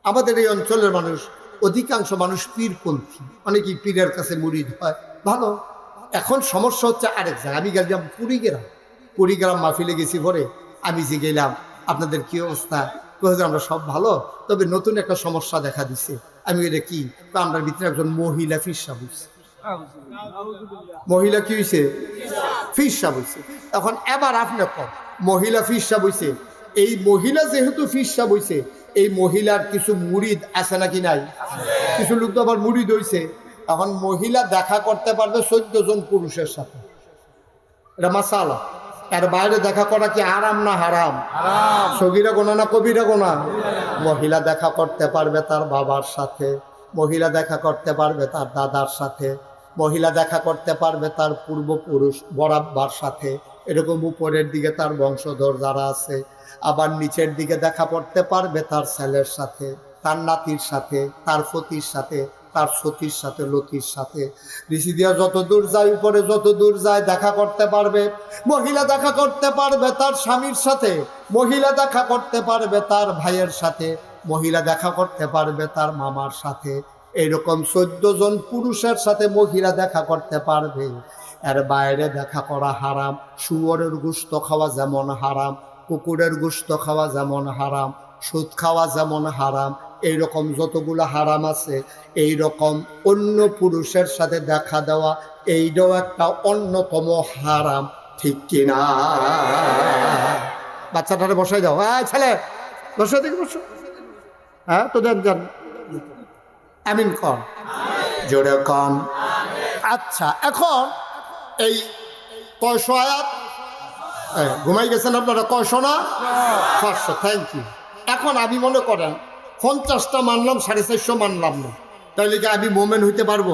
আমাদের এই অঞ্চলের মানুষ, অধিকাংশ মানুষ পীরপন্থী, অনেকেই পীরের কাছে মুরিদ হয়, ভালো। এখন সমস্যা হচ্ছে আরেক জায়গায়। আমি গেলাম কুড়িগ্রাম মাহফিলে গেছি, পরে আমি যে গেলাম, আপনাদের কি অবস্থা? আমরা সব ভালো, তবে নতুন একটা সমস্যা দেখা দিছে। আমি এটা কি, আমরা ভিতরে একজন মহিলা ফিরসা বুঝছি। মহিলা কি হয়েছে? ফিরসা বুঝছে। এখন এবার আপনি কম, মহিলা ফিরসা বইছে, এই মহিলা যেহেতু ফিরসা বইছে, এই মহিলার কিছু মুরিদ আছে নাকি নাই? কিছু লোক তো আবার মুরিদ হইছে। এখন মহিলা দেখা করতে পারবে 14 জন পুরুষের সাথে, এটা মাসালা। এর বাইরে দেখা করা কি আরাম না হারাম? সগীরা গোনা না কবিরা গোনা? মহিলা দেখা করতে পারবে তার বাবার সাথে, মহিলা দেখা করতে পারবে তার দাদার সাথে, মহিলা দেখা করতে পারবে তার পূর্বপুরুষ বরাব্বার সাথে, এরকম উপরের দিকে তার বংশধর যারা আছে। আবার নিচের দিকে দেখা করতে পারবে তার ছেলের সাথে, তার নাতির সাথে, তার ফতির সাথে, তার সতীর সাথে, লতির সাথে। ঋষি দিয়া যত দূর যায়, উপরে যত দূর যায় দেখা করতে পারবে। মহিলা দেখা করতে পারবে তার স্বামীর সাথে, মহিলা দেখা করতে পারবে তার ভাইয়ের সাথে, মহিলা দেখা করতে পারবে তার মামার সাথে। এইরকম 14 জন পুরুষের সাথে মহিলা দেখা করতে পারবে। এর বাইরে দেখা করা হারাম। শুয়োরের গোশত খাওয়া যেমন হারাম, কুকুরের গোশত খাওয়া যেমন হারাম, সুদ খাওয়া যেমন হারাম, এইরকম যতগুলো হারাম আছে, এইরকম অন্য পুরুষের সাথে দেখা দেওয়া, এইটাও একটা অন্যতম হারাম। ঠিক কিনা? বাচ্চাটারে বসাই দাও, ছেলে বসে দেখি, বসো। হ্যাঁ, তো দেন আমিন কন, জোরে কন। আচ্ছা, এখন এই কয়শো আয়াত ঘুমাই গেছেন আপনারা? কয়শো না? 500। Thank you. এখন আমি মনে করেন 50টা মানলাম, 450 মানলাম না, তাহলে কি আমি মোমেন হইতে পারবো?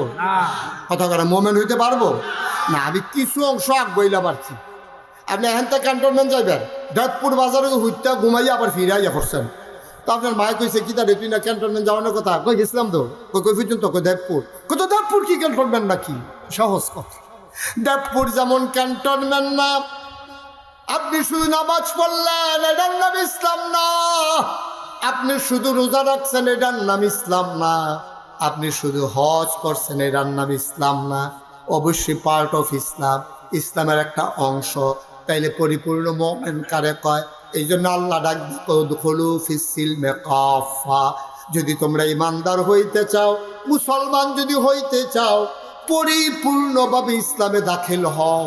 কথা করে মোমেন হইতে পারবো না। আমি কিছু অংশ আগ বইলা পারছি। আপনি এখান থেকে ক্যান্টনমেন্ট যাবেন, দেবপুর বাজারে হুইটা ঘুমাইয়া আবার ফিরাইয়া করছেন। তো আপনার মায়ে কইছে কি তার তুই না ক্যান্টনমেন্ট যাওয়ানোর কথা? কই গেছিলাম তো, কই পর্যন্ত, কই দেবপুর। কই তো দেবপুর কি ক্যান্টনমেন্ট নাকি? সহজ কথা, দেবপুর যেমন ক্যান্টনমেন্ট না। আপনি শুধু নামাজ পড়লেন, এটার নাম ইসলাম না। আপনি শুধু রোজা রাখছেন, এটার নাম ইসলাম না। আপনি শুধু হজ করছেন, এটার নাম ইসলাম না। অবশ্যই পার্ট অফ ইসলাম, ইসলামের একটা অংশ। তাইলে পরিপূর্ণ মুমিন কারে কয়? এই জন্য আল্লাহ ডাক দুখুলু ফিস সিলমে কাফা। যদি তোমরা ইমানদার হইতে চাও, মুসলমান যদি হইতে চাও, পরিপূর্ণভাবে ইসলামে দাখিল হও,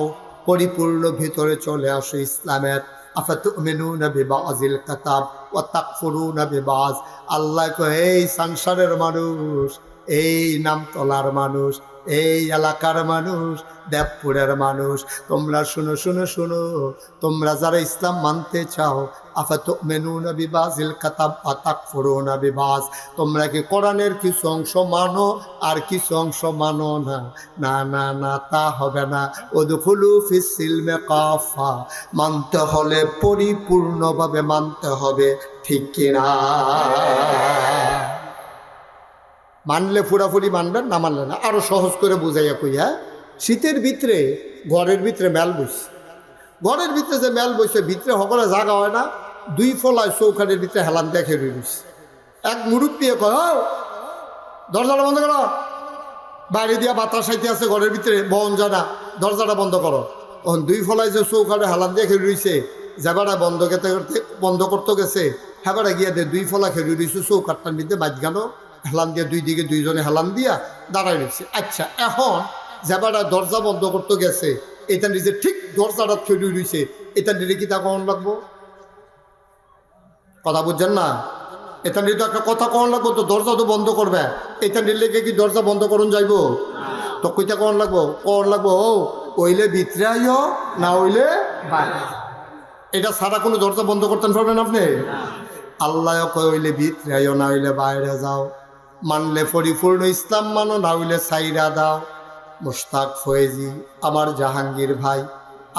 পরিপূর্ণ ভিতরে চলে আসো ইসলামের। আফাতুমিনুনা বিবাযিল কিতাব ওয়া তাকফুরুনা বিবায। আল্লাহ কয়, এই সংসারের মানুষ, এই নামতলার মানুষ, এই এলাকার মানুষ, দেবপুরের মানুষ, তোমরা শুনো শুনো শুনো, তোমরা যারা ইসলাম মানতে চাও, আফাতুমিনুনা বিবাযিল কিতাব ওয়া তাকফুরুনা বিবায, তোমরা কি কোরআনের কিছু অংশ মানো আর কিছু অংশ মানো না? না না না, তা হবে না। উদখুলু ফিস সিলমে কাফা, মানতে হলে পরিপূর্ণভাবে মানতে হবে। ঠিক কিনা? মানলে পুরাপুরি মানবেন, না মানলে না। আরো সহজ করে বুঝাইয়া কই, হ্যাঁ, শীতের ভিতরে ঘরের ভিতরে মেল বইছে, ঘরের ভিতরে যে মেল বইছে, ভিতরে সকলে জাগা হয় না, 2 ফলায় চৌকাঠের ভিতরে হেলান দেখে রয়েছে। এক মুরব্বী কয়, ও দরজাটা বন্ধ করো, বাইরে দিয়া বাতাস আইতে আছে, ঘরের ভিতরে বহন জানা, দরজাটা বন্ধ করো। তখন 2 ফলায় যে চৌকাঠে হেলান দেখে রয়েছে, যাবারা বন্ধ করতে গেছে, হেবারা গিয়া দে 2 ফলা খেলে রয়েছে চৌকাঠটার মধ্যে মাঝখানো হেলান দিয়া, 2 দিকে 2 জনে হেলান দিয়া দাঁড়াই রয়েছে। আচ্ছা, এখন যাবারা দরজা বন্ধ করতে গেছে, এটা নিজে ঠিক দরজাটা খেলে রয়েছে, এটা নিলে কি তা কখন লাগবো? কথা বুঝছেন না? এটা নিয়ে তো একটা কথা কখন লাগবো, তো দরজা তো বন্ধ করবে, এটা নিলে কি দরজা বন্ধ করুন যাইব? তো কইটা কখন লাগবো? ও ওইলে ভিতরে আইও, না হইলে বাইরে। এটা ছাড়া কোনো দরজা বন্ধ করতে পারবেন আপনি? আল্লাহ কয়, হইলে ভিতরে আইও, না হইলে বাইরে যাও। মানলে পরিপূর্ণ ইসলাম মানো, না হইলে সাইরা দাও। মুশতাক ফয়েজি, আমার জাহাঙ্গীর ভাই,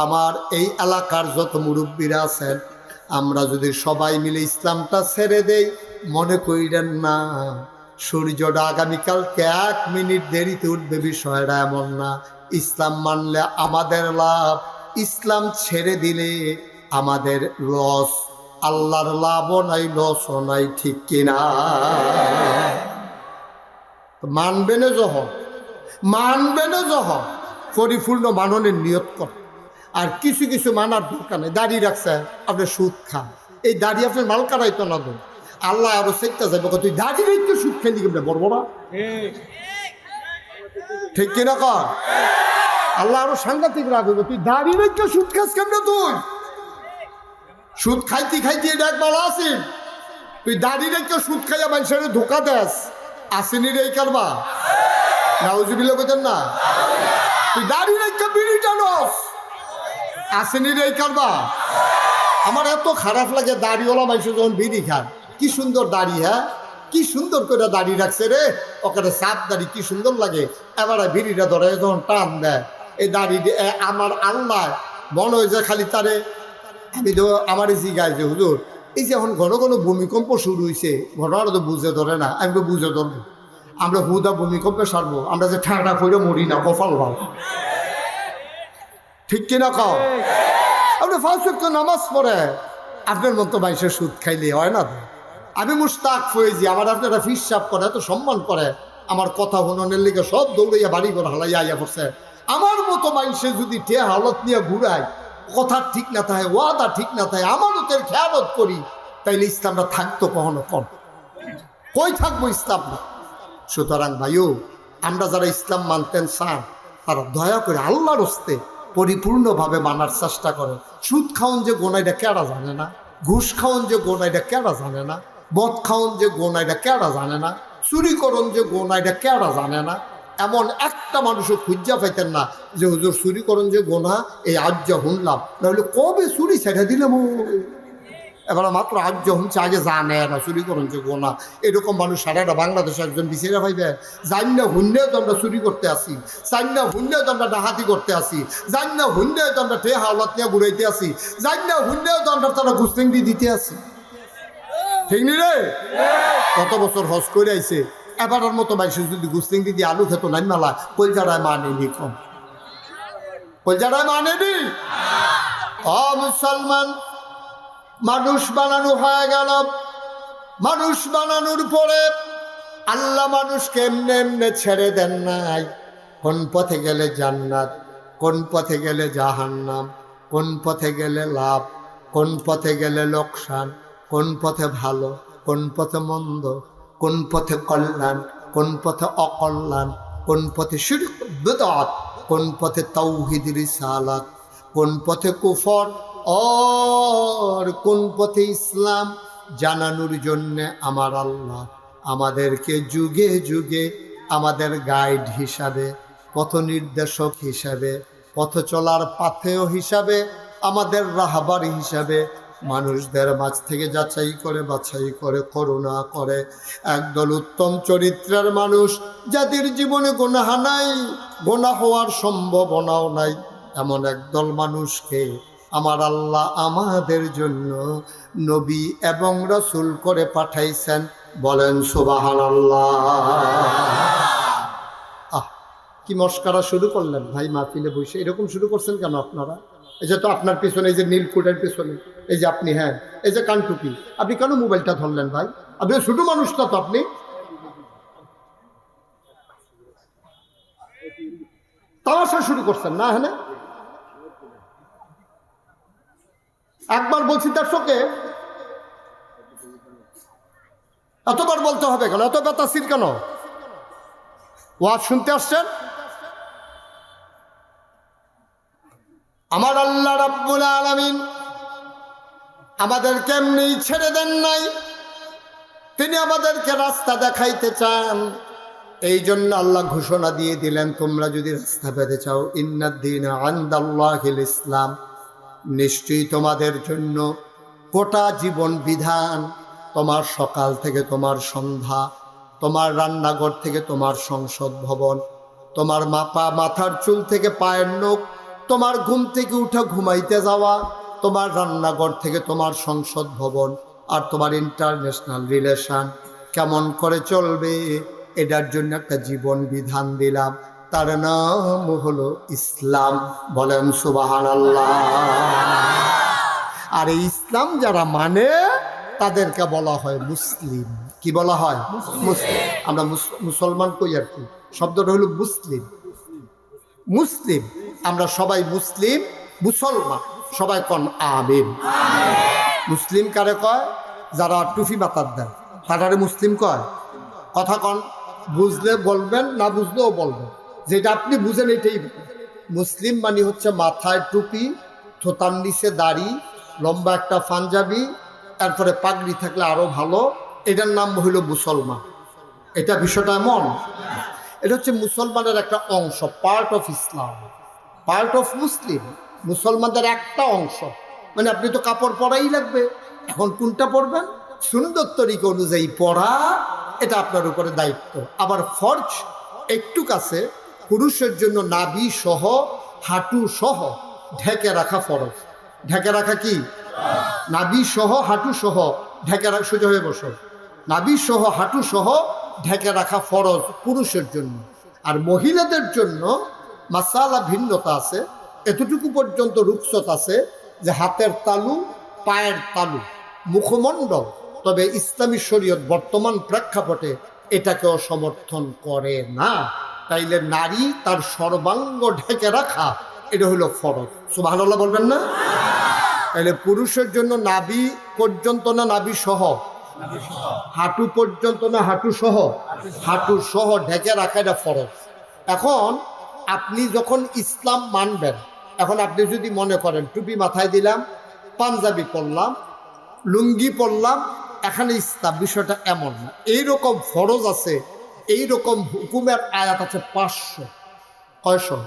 আমার এই এলাকার যত মুরব্বীরা আছেন, আমরা যদি সবাই মিলে ইসলামটা ছেড়ে দেই, মনে করিলেন না সূর্যটা আগামীকালকে 1 মিনিট দেরিতে উঠবে, বিষয়টা এমন না। ইসলাম মানলে আমাদের লাভ, ইসলাম ছেড়ে দিলে আমাদের লস। আল্লাহর লাভও নাই লসও নাই, ঠিক কিনা? মানবে না যখন পরিপূর্ণ মাননের নিয়ত কর। আর কিছু কিছু মানার দরকার নেই। দাড়ি রাখছে, আপনি সুদ খান, এই দাড়ি আপনার মাল কাটাইতো না। আল্লাহ আরো চেষ্টা যাবে, তুই দাড়ি রেখে সুদ খেলি কেমন বড় না, ঠিক কিনা কর? আল্লাহ আরো সাংঘাতিক রাগ হইব, তুই দাড়ি রেখে সুদ খাস কেমন? তুই সুদ খাইতে খাইতে এটা এক ভালো আছিস, তুই দাড়ি রেখে সুদ খাইয়া মানুষের ধোকা দেস, আসেনি রে কারবা নাউজুবিল্লাহ কইতেন না? তুই দাড়ি রেখে বিড়ি টানস, আসেনি রে কারবা? আমার এত খারাপ লাগে দাড়িওয়ালা মানুষ যখন বিড়ি খান, কি সুন্দর দাড়ি, হ্যাঁ কি সুন্দর করে দাড়ি রাখছে রে, ওখানে সাপ দাড়ি কি সুন্দর লাগে। এবার বিড়িটা ধরে যখন টান দেয় এই দাড়ি, আমার আল্লাহ মনে হয় যে খালি তারে, আমি তো আমার জিগাই যে হুজুর এই যে এখন ঘন ঘন ভূমিকম্প শুরু হয়েছে, ঘটনাটা তো বুঝে ধরে না, আমি তো বুঝে ধরবো, আমরা হুদা ভূমিকম্পে সারবো, আমরা যে ঠাঁড়া করে মরি না, কপাল ভালো, ঠিক কিনা খাও? আপনি ফাঁসুক তো নামাজ পড়ে আপনার মতো মানুষের সুদ খাইলে হয় না তো? আমি মুস্তাক ফয়েজি, আমার আপনারা ফিসাব করে এত সম্মান করে, আমার কথা হননের লিগে সব দৌড়াইয়া বাড়ি ঘর হালাইয়া আইয়া পড়ছে। আমার মতো মানুষের যদি টে হালত নিয়ে ঘুরায়, কথা ঠিক না থাকে, ওয়াদা ঠিক না থাকে, আমানতের খেয়ালত করি, তাইলে ইসলামটা থাকতো কখনো কম? কই থাকবো ইসলাম না? সুতরাং ভাইও, আমরা যারা ইসলাম মানতেন চান, তারা দয়া করে আল্লাহর হস্তে পরিপূর্ণভাবে মানার চেষ্টা করে। সুদ খাওন যে গোনা এটা কেডা জানে না, ঘুষ খাওন যে গোনা এটা কেডা জানে না, মদ খাওন যে গোনা এটা কেডা জানে না, চুরি করন যে গোনা এটা কেডা জানে না। এমন একটা মানুষও খুঁজা পাইতেন না যে হুজুর চুরি করন যে গোনা, এই আজ যা শুনলাম, নাহলে কবে চুরি ছেড়ে দিলাম। এবার মাত্র আজ শুনছে, আগে জানে না চুরি করন যে গোনা। এরকম মানুষ সারাটা বাংলাদেশে একজন বিচারা পাইবে? জান না হুন্যেও তো আমরা চুরি করতে আসি, জান না হুন্যেও তো আমরা ডাহাতি করতে আসি, জান না হুন্যেও তো আমরা টে হাওলাত নিয়ে ঘুরাইতে আসি, জান না হুন্যেও তো আমরা তারা গুস্তেঙ্গি দিতে আসি, ঠিক নি রে? কত বছর হজ করে আইছে, এবারের মতো মানুষ যদি গুস্তেঙ্গি দিয়ে আলু খেত নাই মেলা, কলজারায় মানেনি, কম কলজারায় মানেনি। ও মুসলমান, মানুষ বানানো হয়ে গেল, মানুষ বানানোর পরে আল্লাহ মানুষকে এমনি এমনি ছেড়ে দেন নাই। কোন পথে গেলে জান্নাত, কোন পথে গেলে জাহান্নাম, কোন পথে গেলে লাভ, কোন পথে গেলে লোকসান, কোন পথে ভালো, কোন পথে মন্দ, কোন পথে কল্যাণ, কোন পথে অকল্যাণ, কোন পথে শিরক বিদআত, কোন পথে তাওহীদ রিসালাত, কোন পথে কুফর আর কোন পথে ইসলাম জানানোর জন্য আমার আল্লাহ আমাদেরকে যুগে যুগে আমাদের গাইড হিসাবে, পথ নির্দেশক হিসাবে, পথ চলার পাথেয় হিসাবে, আমাদের রাহবার হিসাবে মানুষদের মাঝ থেকে যাচাই করে বাছাই করে করুণা করে একদল উত্তম চরিত্রের মানুষ, যাদের জীবনে গুনাহ নাই, গুনাহ হওয়ার সম্ভাবনাও নাই, এমন একদল মানুষকে আমার আল্লাহ আমাদের জন্য নবী এবং রাসূল করে পাঠাইছেন। বলেন সুবহানাল্লাহ। কি মস্কারা শুরু করলেন ভাই মাহফিলে বসে, এরকম শুরু করছেন কেন আপনারা? এই যে তো আপনার পিছনে, এই যে নীলকুটের পিছনে, এই যে আপনি, হ্যাঁ এই যে কানটুপি, আপনি কেন মোবাইলটা ধরলেন ভাই? আপনি ছোট মানুষটা তো, আপনি তামাশা শুরু করছেন না? হ্যাঁ, একবার বলছি দর্শকে, এতবার বলতে হবে কেন? এত বেতাসির কেন? ওয়াজ শুনতে আসছেন? আমার আল্লাহ রাব্বুল আলামিন আমাদেরকে এমনি ছেড়ে দেন নাই, তিনি আমাদেরকে রাস্তা দেখাইতে চান। এই জন্য আল্লাহ ঘোষণা দিয়ে দিলেন, তোমরা যদি রাস্তা পেতে চাও, ইন্নাদ-দীনা ইনদাল্লাহিল ইসলাম, নিশ্চয়ই তোমাদের জন্য গোটা জীবন বিধান, তোমার সকাল থেকে তোমার সন্ধ্যা, তোমার রান্নাঘর থেকে তোমার সংসদ ভবন, তোমার মাথার চুল থেকে পায়ের নখ, তোমার ঘুম থেকে উঠে ঘুমাইতে যাওয়া, তোমার রান্নাঘর থেকে তোমার সংসদ ভবন, আর তোমার ইন্টারন্যাশনাল রিলেশন কেমন করে চলবে, এটার জন্য একটা জীবন বিধান দিলাম, তার নাম হলো ইসলাম। বলেন সুবহানাল্লাহ। আর এই ইসলাম যারা মানে তাদেরকে বলা হয় মুসলিম। কি বলা হয়? মুসলিম। আমরা মুসলমান কই আর কি, শব্দটা হলো মুসলিম। মুসলিম আমরা সবাই মুসলিম, মুসলমান সবাই কন আমিন। মুসলিম কারে কয়? যারা টুপি মাথার দেয় তারারে মুসলিম কয়। কথা কন, বুঝলে বলবেন, না বুঝলেও বলবেন, যেটা আপনি বুঝেন এটাই। মুসলিম মানে হচ্ছে মাথায় টুপি, থোতার নিচে দাড়ি, লম্বা একটা পাঞ্জাবি, তারপরে পাগড়ি থাকলে আরো ভালো, এটার নাম হইল মুসলমান। এটা বিষয়টা এমন, এটা হচ্ছে মুসলমানের একটা অংশ, part of Islam, part of Muslim. মুসলমানদের একটা অংশ। মানে আপনি তো কাপড় পরাই লাগবে, এখন কোনটা পরবেন সুন্দর তরিকা অনুযায়ী পরা, এটা আপনার উপরে দায়িত্ব। আবার ফরজ একটু কাছে, পুরুষের জন্য নাভি সহ হাঁটু সহ ঢেকে রাখা ফরজ। ঢেকে রাখা কি? নাভি সহ হাঁটু সহ ঢেকে রাখা, সোজা হয়ে বসো, নাভি সহ হাঁটু সহ ঢেকে রাখা ফরজ পুরুষের জন্য। আর মহিলাদের জন্য মাসালা ভিন্নতা আছে, এতটুকু পর্যন্ত রুখসত আছে যে হাতের তালু, পায়ের তালু, মুখমণ্ডল। তবে ইসলামী শরীয়ত বর্তমান প্রেক্ষাপটে এটাকেও সমর্থন করে না। তাইলে নারী তার সর্বাঙ্গ ঢেকে রাখা এটা হলো ফরজ। সুবহানাল্লাহ বলবেন না? তাইলে পুরুষের জন্য নাভি পর্যন্ত না নাভি সহ, হাঁটু পর্যন্ত না হাঁটু সহ, হাঁটু সহ ঢেকে রাখা এটা ফরজ। এখন আপনি যখন ইসলাম মানবেন, এখন আপনি যদি মনে করেন টুপি মাথায় দিলাম, পাঞ্জাবি পরলাম, লুঙ্গি পরলাম, এখানে ইসলাম, বিষয়টা এমন না। এইরকম ফরজ আছে, এইরকম হুকুমের আয়াত আছে 500। কয়শো?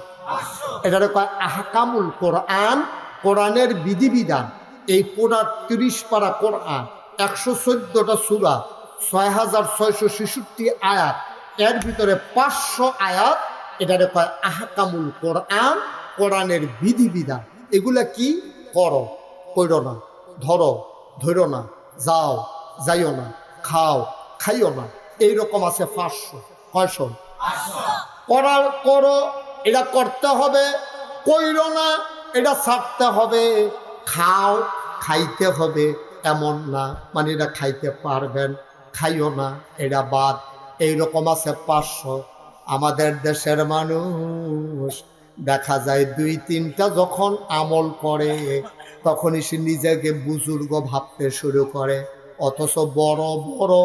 এটারে কয় আহকামুল কোরআন, কোরআনের বিধিবিধান। এই পুরা 30 পারা কোরআন, 114টা সূরা, 6666 আয়াত, এর ভিতরে 500 আয়াত এটারে কয় আহকামুল কোরআন, কোরআনের বিধিবিধান। এগুলা কি? করো, কইরো না, ধরো, ধরো না, যাও, যাইও না, খাও, খাইও না, এইরকম আছে 500। কয়শো? করার করো, এটা করতে হবে, কইরো না, এটা ছাড়তে হবে, খাও, খাইতে হবে, এমন না মানে এটা খাইতে পারবেন, খাইও না, এটা বাদ, এইরকম আছে 500। আমাদের দেশের মানুষ দেখা যায় 2-3টা যখন আমল করে তখনই সে নিজেকে বুজুর্গ ভাবতে শুরু করে, অথচ বড় বড়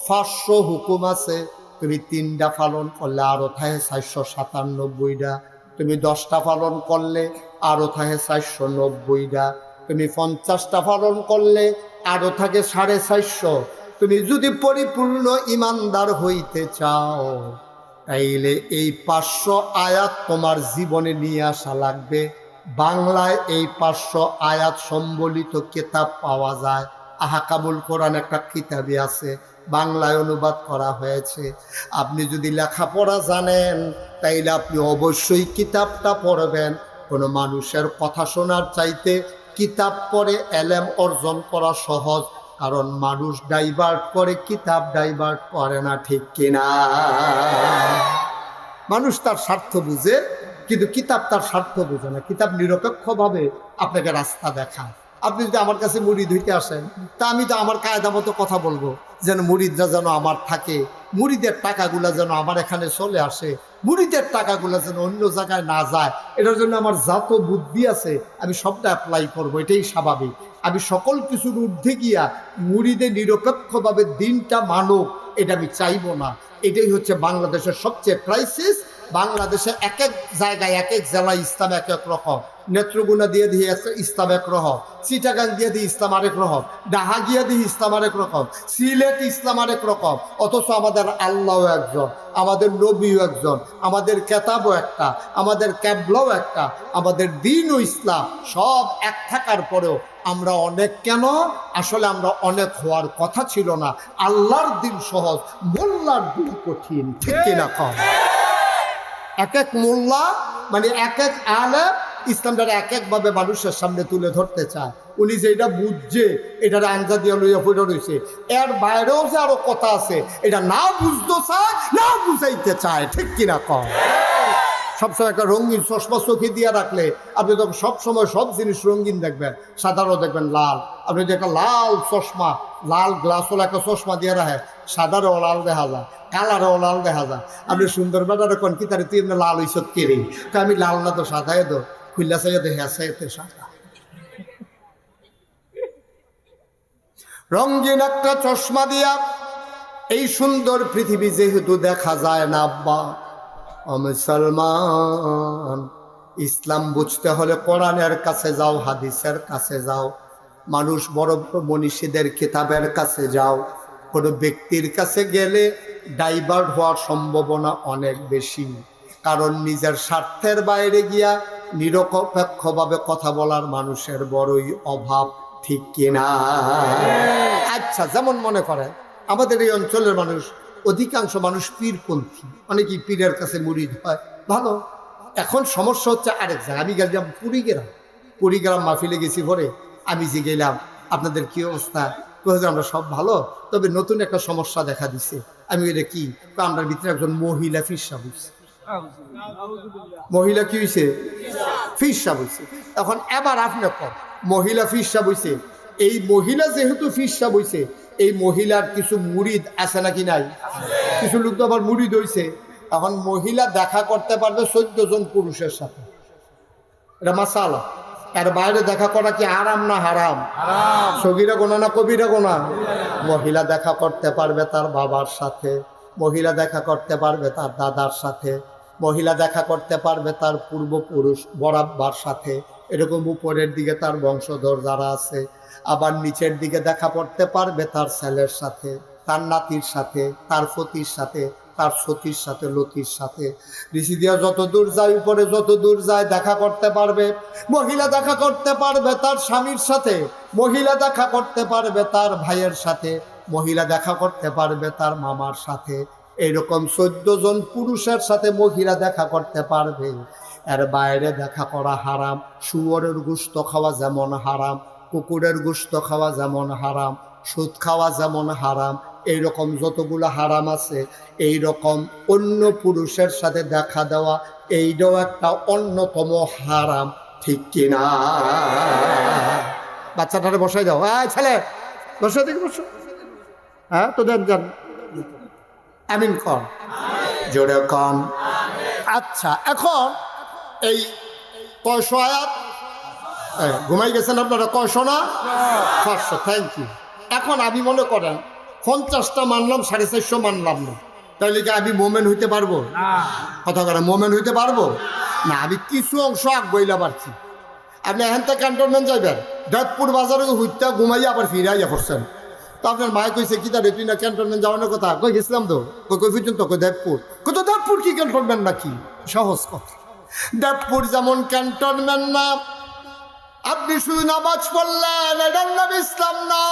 500 হুকুম আছে। তুমি 3টা পালন করলে আরো থাকে 497টা, তুমি 10টা পালন করলে আরো থাকে 490টা, তুমি 50টা পালন করলে আরো থাকে 450। তুমি যদি পরিপূর্ণ ইমানদার হইতে চাও তাইলে এই 500 আয়াত তোমার জীবনে নিয়ে আসা লাগবে। বাংলায় এই 500 আয়াত সম্বলিত কিতাব পাওয়া যায়। আহকামুল কোরআন একটা কিতাবই আছে, বাংলায় অনুবাদ করা হয়েছে। আপনি যদি লেখাপড়া জানেন তাইলে আপনি অবশ্যই কিতাবটা পড়বেন। কোনো মানুষের কথা শোনার চাইতে কিতাব পড়ে এলেম অর্জন করা সহজ, কারণ মানুষ ডাইভার্ট করে, কিতাব ডাইভার্ট করে না, ঠিক কিনা? মানুষ তার স্বার্থ বুঝে, কিন্তু কিতাব তার স্বার্থ বুঝে না। কিতাব নিরপেক্ষভাবে আপনাকে রাস্তা দেখায়। আপনি যদি আমার কাছে মুরিদ হইতে আসেন, তা আমি তো আমার কায়দা মতো কথা বলবো, যেন মুরিদরা যেন আমার থাকে, মুরিদের টাকাগুলা যেন আমার এখানে চলে আসে, মুরিদের টাকাগুলা যেন অন্য জায়গায় না যায়। এটার জন্য আমার যত বুদ্ধি আছে আমি সবটা অ্যাপ্লাই করবো, এটাই স্বাভাবিক। আমি সকল কিছুর ঊর্ধ্বে গিয়া মুরিদে নিরপেক্ষভাবে দিনটা মানুক, এটা আমি চাইবো না। এটাই হচ্ছে বাংলাদেশের সবচেয়ে ক্রাইসিস। বাংলাদেশে এক এক জায়গায় এক এক জেলায় ইসলাম এক এক রকম, নেত্রকোনা দিয়ে দিয়ে ইসলাম এক রকম, চিটাগাং দিয়ে দিয়ে ইসলাম আরেক রকম, ডাহা গিয়ে দিয়ে ইসলাম আরেক রকম, সিলেট ইসলাম আরেক রকম। অথচ আমাদের আল্লাহও একজন, আমাদের নবীও একজন, আমাদের কেতাবও একটা, আমাদের ক্যাবলাও একটা, আমাদের দিনও ইসলাম, সব এক থাকার পরেও আমরা অনেক কেন? আসলে আমরা অনেক হওয়ার কথা ছিল না। আল্লাহর দিন সহজ, মোল্লার দিন কঠিন, ঠিক কিনা কম? এক এক মোল্লা মানে এক এক আলেম ইসলামটা এক একভাবে মানুষের সামনে তুলে ধরতে চায়। উনি যেটা বুঝছে এটার আঞ্জা দিয়ে লইয়া পড়ে রয়েছে, এর বাইরেও যে আরো কথা আছে, এটা না বুঝতে চায়, না বুঝাইতে চায়, ঠিক কিনা কম? সবসময় একটা রঙিন চশমা চোখে দিয়ে রাখলে আপনি তখন সবসময় সব জিনিস রঙিন দেখবেন, সাদারও দেখবেন লাল। আপনি যদি একটা লাল চশমা, লাল গ্লাসওয়ালা একটা চশমা দিয়ে রাখে, সাদারও লাল দেখা যায়, কালারও লাল দেখা যায়। আপনি সুন্দর বেটারে কোন কি তারে তুই এমনি লাল হইসত কেড়ে, তো আমি লাল না তো সাদাই তো খুললা চাইয়া দেখে আছে সাদা। রঙিন একটা চশমা দিয়া এই সুন্দর পৃথিবী যেহেতু দেখা যায় না আব্বা, ও মুসলমান, ইসলাম বুঝতে হলে কোরআনের কাছে যাও, হাদিসের কাছে যাও, মানুষ বড় বড় মনীষীদের কিতাবের কাছে যাও। কোনো ব্যক্তির কাছে গেলে ডাইভার্ট হওয়ার সম্ভাবনা অনেক বেশি, কারণ নিজের স্বার্থের বাইরে গিয়া নিরপেক্ষভাবে কথা বলার মানুষের বড়ই অভাব, ঠিক কিনা? আচ্ছা, যেমন মনে করেন আমাদের এই অঞ্চলের মানুষ, অধিকাংশ মানুষ পীরপন্থী, অনেকেই পীরের কাছে মুরিদ হয়, ভালো। এখন সমস্যা হচ্ছে আরেক জায়গায়। আমি গেলাম কুড়িগ্রাম মাহফিলে গেছি, পরে আমি যে গেলাম আপনাদের কি অবস্থা, আমরা সব ভালো, তবে নতুন একটা সমস্যা দেখা দিছে। আমি এটা কি, আমরা ভিতরে একজন মহিলা ফিরসা বুঝছি। মহিলা কি হয়েছে? ফিরসা বুঝছে। এখন এবার আপনি কর, মহিলা ফিরসা বুঝছে, এই মহিলা যেহেতু ফিরসা বুঝছে, এই মহিলার কিছু মুরিদ আছে নাকি নাই? কিছু লোক তো আবার মুরিদ হয়েছে। এখন মহিলা দেখা করতে পারবে 14 জন পুরুষের সাথে, এটা মাসালা। এর বাইরে দেখা করা কি আরাম না হারাম? সগীরা গোনা না কবিরা গোনা? মহিলা দেখা করতে পারবে তার বাবার সাথে, মহিলা দেখা করতে পারবে তার দাদার সাথে, মহিলা দেখা করতে পারবে তার পূর্বপুরুষ বরাব্বার সাথে, এরকম উপরের দিকে তার বংশধর যারা আছে। আবার নিচের দিকে দেখা করতে পারবে তার ছেলের সাথে, তার নাতির সাথে, তার ফতির সাথে, তার সতীর সাথে, লতির সাথে। ঋষি দিয়া যত দূর যায়, উপরে যত দূর যায় দেখা করতে পারবে। মহিলা দেখা করতে পারবে তার স্বামীর সাথে, মহিলা দেখা করতে পারবে তার ভাইয়ের সাথে, মহিলা দেখা করতে পারবে তার মামার সাথে। এইরকম 14 জন পুরুষের সাথে মহিলা দেখা করতে পারবে। এর বাইরে দেখা করা হারাম। শুয়োরের গোশত খাওয়া যেমন হারাম, কুকুরের গোশত খাওয়া যেমন হারাম, সুদ খাওয়া যেমন হারাম, এইরকম যতগুলো হারাম আছে, এইরকম অন্য পুরুষের সাথে দেখা দেওয়া, এইটাও একটা অন্যতম হারাম, ঠিক কিনা? বাচ্চাটারে বসাই দাও, ছেলে বসাই দিকে বসো। হ্যাঁ, তো দেন যান, আমিন কন, জোরে কন। আচ্ছা, এখন এই কয়শো আয়াত ঘুমাই গেছেন আপনারা? কয়শো না? 500। Thank you. এখন আমি মনে করেন 50টা মানলাম, 450 মানলাম না, তাহলে কি আমি মোমেন হইতে পারবো? কথা করে মোমেন হইতে পারবো না। আমি কিছু অংশ আগ বইলা পারছি। আপনি এখান থেকে ক্যান্টনমেন্ট যাইবেন, দেবপুর বাজারে হুইটা ঘুমাইয়া আবার ফিরে আইয়া করছেন। তো আপনার মায়ে কইছে কি তার তুই না ক্যান্টনমেন্ট যাওয়ানোর কথা? কই গেছিলাম তো, কই পর্যন্ত? কই দেবপুর। কত দেবপুর কি ক্যান্টনমেন্ট নাকি? সহজ কথা, দেবপুর যেমন ক্যান্টনমেন্ট না। আপনি শুধু নামাজ পড়লেন, এটার নাম ইসলাম না।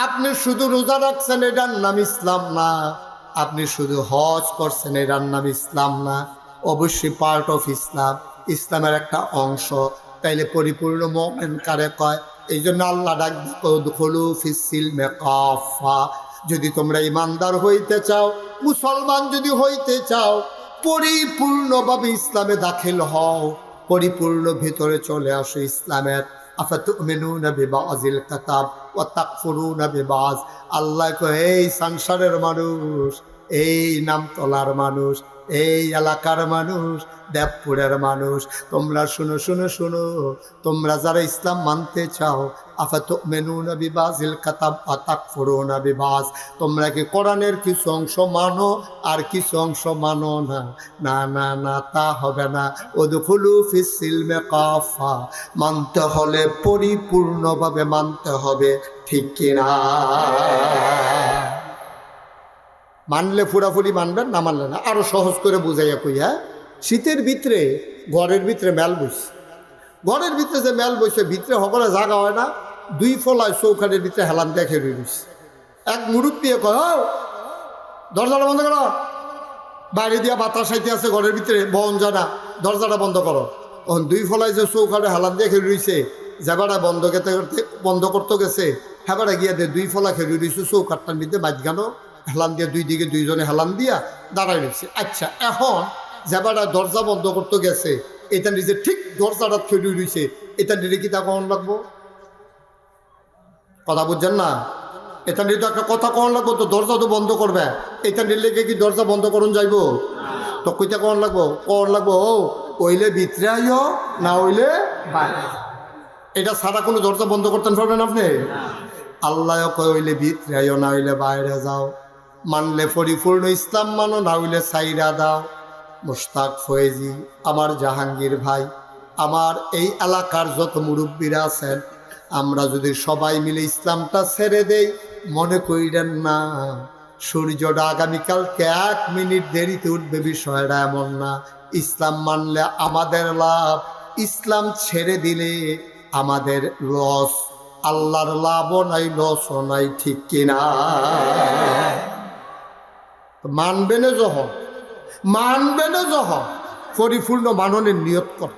আপনি শুধু রোজা রাখছেন, এটার নাম ইসলাম না। আপনি শুধু হজ করছেন, এটার নাম ইসলাম না। অবশ্যই পার্ট অফ ইসলাম, ইসলামের একটা অংশ। তাইলে পরিপূর্ণ মুমিন কারে কয়? এই জন্য আল্লাহ ডাক উদখুলু ফিস সিলমি কাফা। যদি তোমরা ইমানদার হইতে চাও, মুসলমান যদি হইতে চাও, পরিপূর্ণভাবে ইসলামে দাখিল হও, পরিপূর্ণ ভিতরে চলে আসো ইসলামের। আফাতুমিনুনা বিবাযিল কিতাব ওয়া তাকফুরুনা বিবায। আল্লাহ কয়, এই সংসারের মানুষ, এই নামতলার মানুষ, এই এলাকার মানুষ, দেবপুরের মানুষ, তোমরা শুনো শুনো শুনো, তোমরা যারা ইসলাম মানতে চাও, আফাতুমিনুনা বিবাযিল কিতাব ওয়া তাকফুরুনা বিবায, তোমরা কি কোরআনের কিছু অংশ মানো আর কিছু অংশ মানো না? না না না, তা হবে না। উদখুলু ফিস সিলমি কাফা, মানতে হলে পরিপূর্ণভাবে মানতে হবে, ঠিক কিনা? মানলে পুরাপুরি মানবেন, না মানলে না। আরো সহজ করে বুঝাইয়া কই, হ্যাঁ, শীতের ভিতরে ঘরের ভিতরে মেল বইছে, ঘরের ভিতরে যে মেল বইছে, ভিতরে সকলে জাগা হয় না, 2 ফলায় চৌখাটের ভিতরে হেলান দেখে রয়েছে। এক মুরব্বী কয়, দরজাটা বন্ধ করো, বাইরে দিয়া বাতাস আইতে আছে, ঘরের ভিতরে বহন যায় না, দরজাটা বন্ধ করো। তখন 2 ফলায় যে চৌখাটে হেলান দেখে রয়েছে, যাবারা বন্ধ করতে গেছে, হেবারা গিয়া 2 ফলা খেয়ে রয়েছে চৌকাটটার মধ্যে মাঝখানো হেলান দিয়ে, 2 দিকে 2 জনে হেলান দিয়া দাঁড়াই রয়েছে। আচ্ছা, এখন যাবাটা দরজা বন্ধ করতে গেছে, এটা নিজে ঠিক দরজাটা খেলে রয়েছে, এটা নিলে কি তা কখন লাগবো? কথা বুঝছেন না? এটা নিলে তো একটা কথা কখন লাগবো, তো দরজা তো বন্ধ করবে, এটা নিলে কি দরজা বন্ধ করুন যাইবো? তো কইটা কখন লাগবো? কখন লাগবো? ও ওইলে ভিতরে আইও, না হইলে বাইরে। এটা ছাড়া কোনো দরজা বন্ধ করতে পারবেন আপনি? আল্লাহ কয় হইলে ভিতরে আইও, না হইলে বাইরে যাও। মানলে পরিপূর্ণ ইসলাম মানো, না হইলে সাইরা দাও। মুশতাক ফয়েজি, আমার জাহাঙ্গীর ভাই, আমার এই এলাকার যত মুরব্বীরা আছেন, আমরা যদি সবাই মিলে ইসলামটা ছেড়ে দেই, মনে করিলেন না সূর্যটা আগামীকালকে 1 মিনিট দেরিতে উঠবে, বিষয়টা এমন না। ইসলাম মানলে আমাদের লাভ, ইসলাম ছেড়ে দিলে আমাদের লস। আল্লাহর লাভও নাই, লসও নাই, ঠিক কিনা? মানবে না যখন, মানবে না যখন পরিপূর্ণ মাননের নিয়ত কর।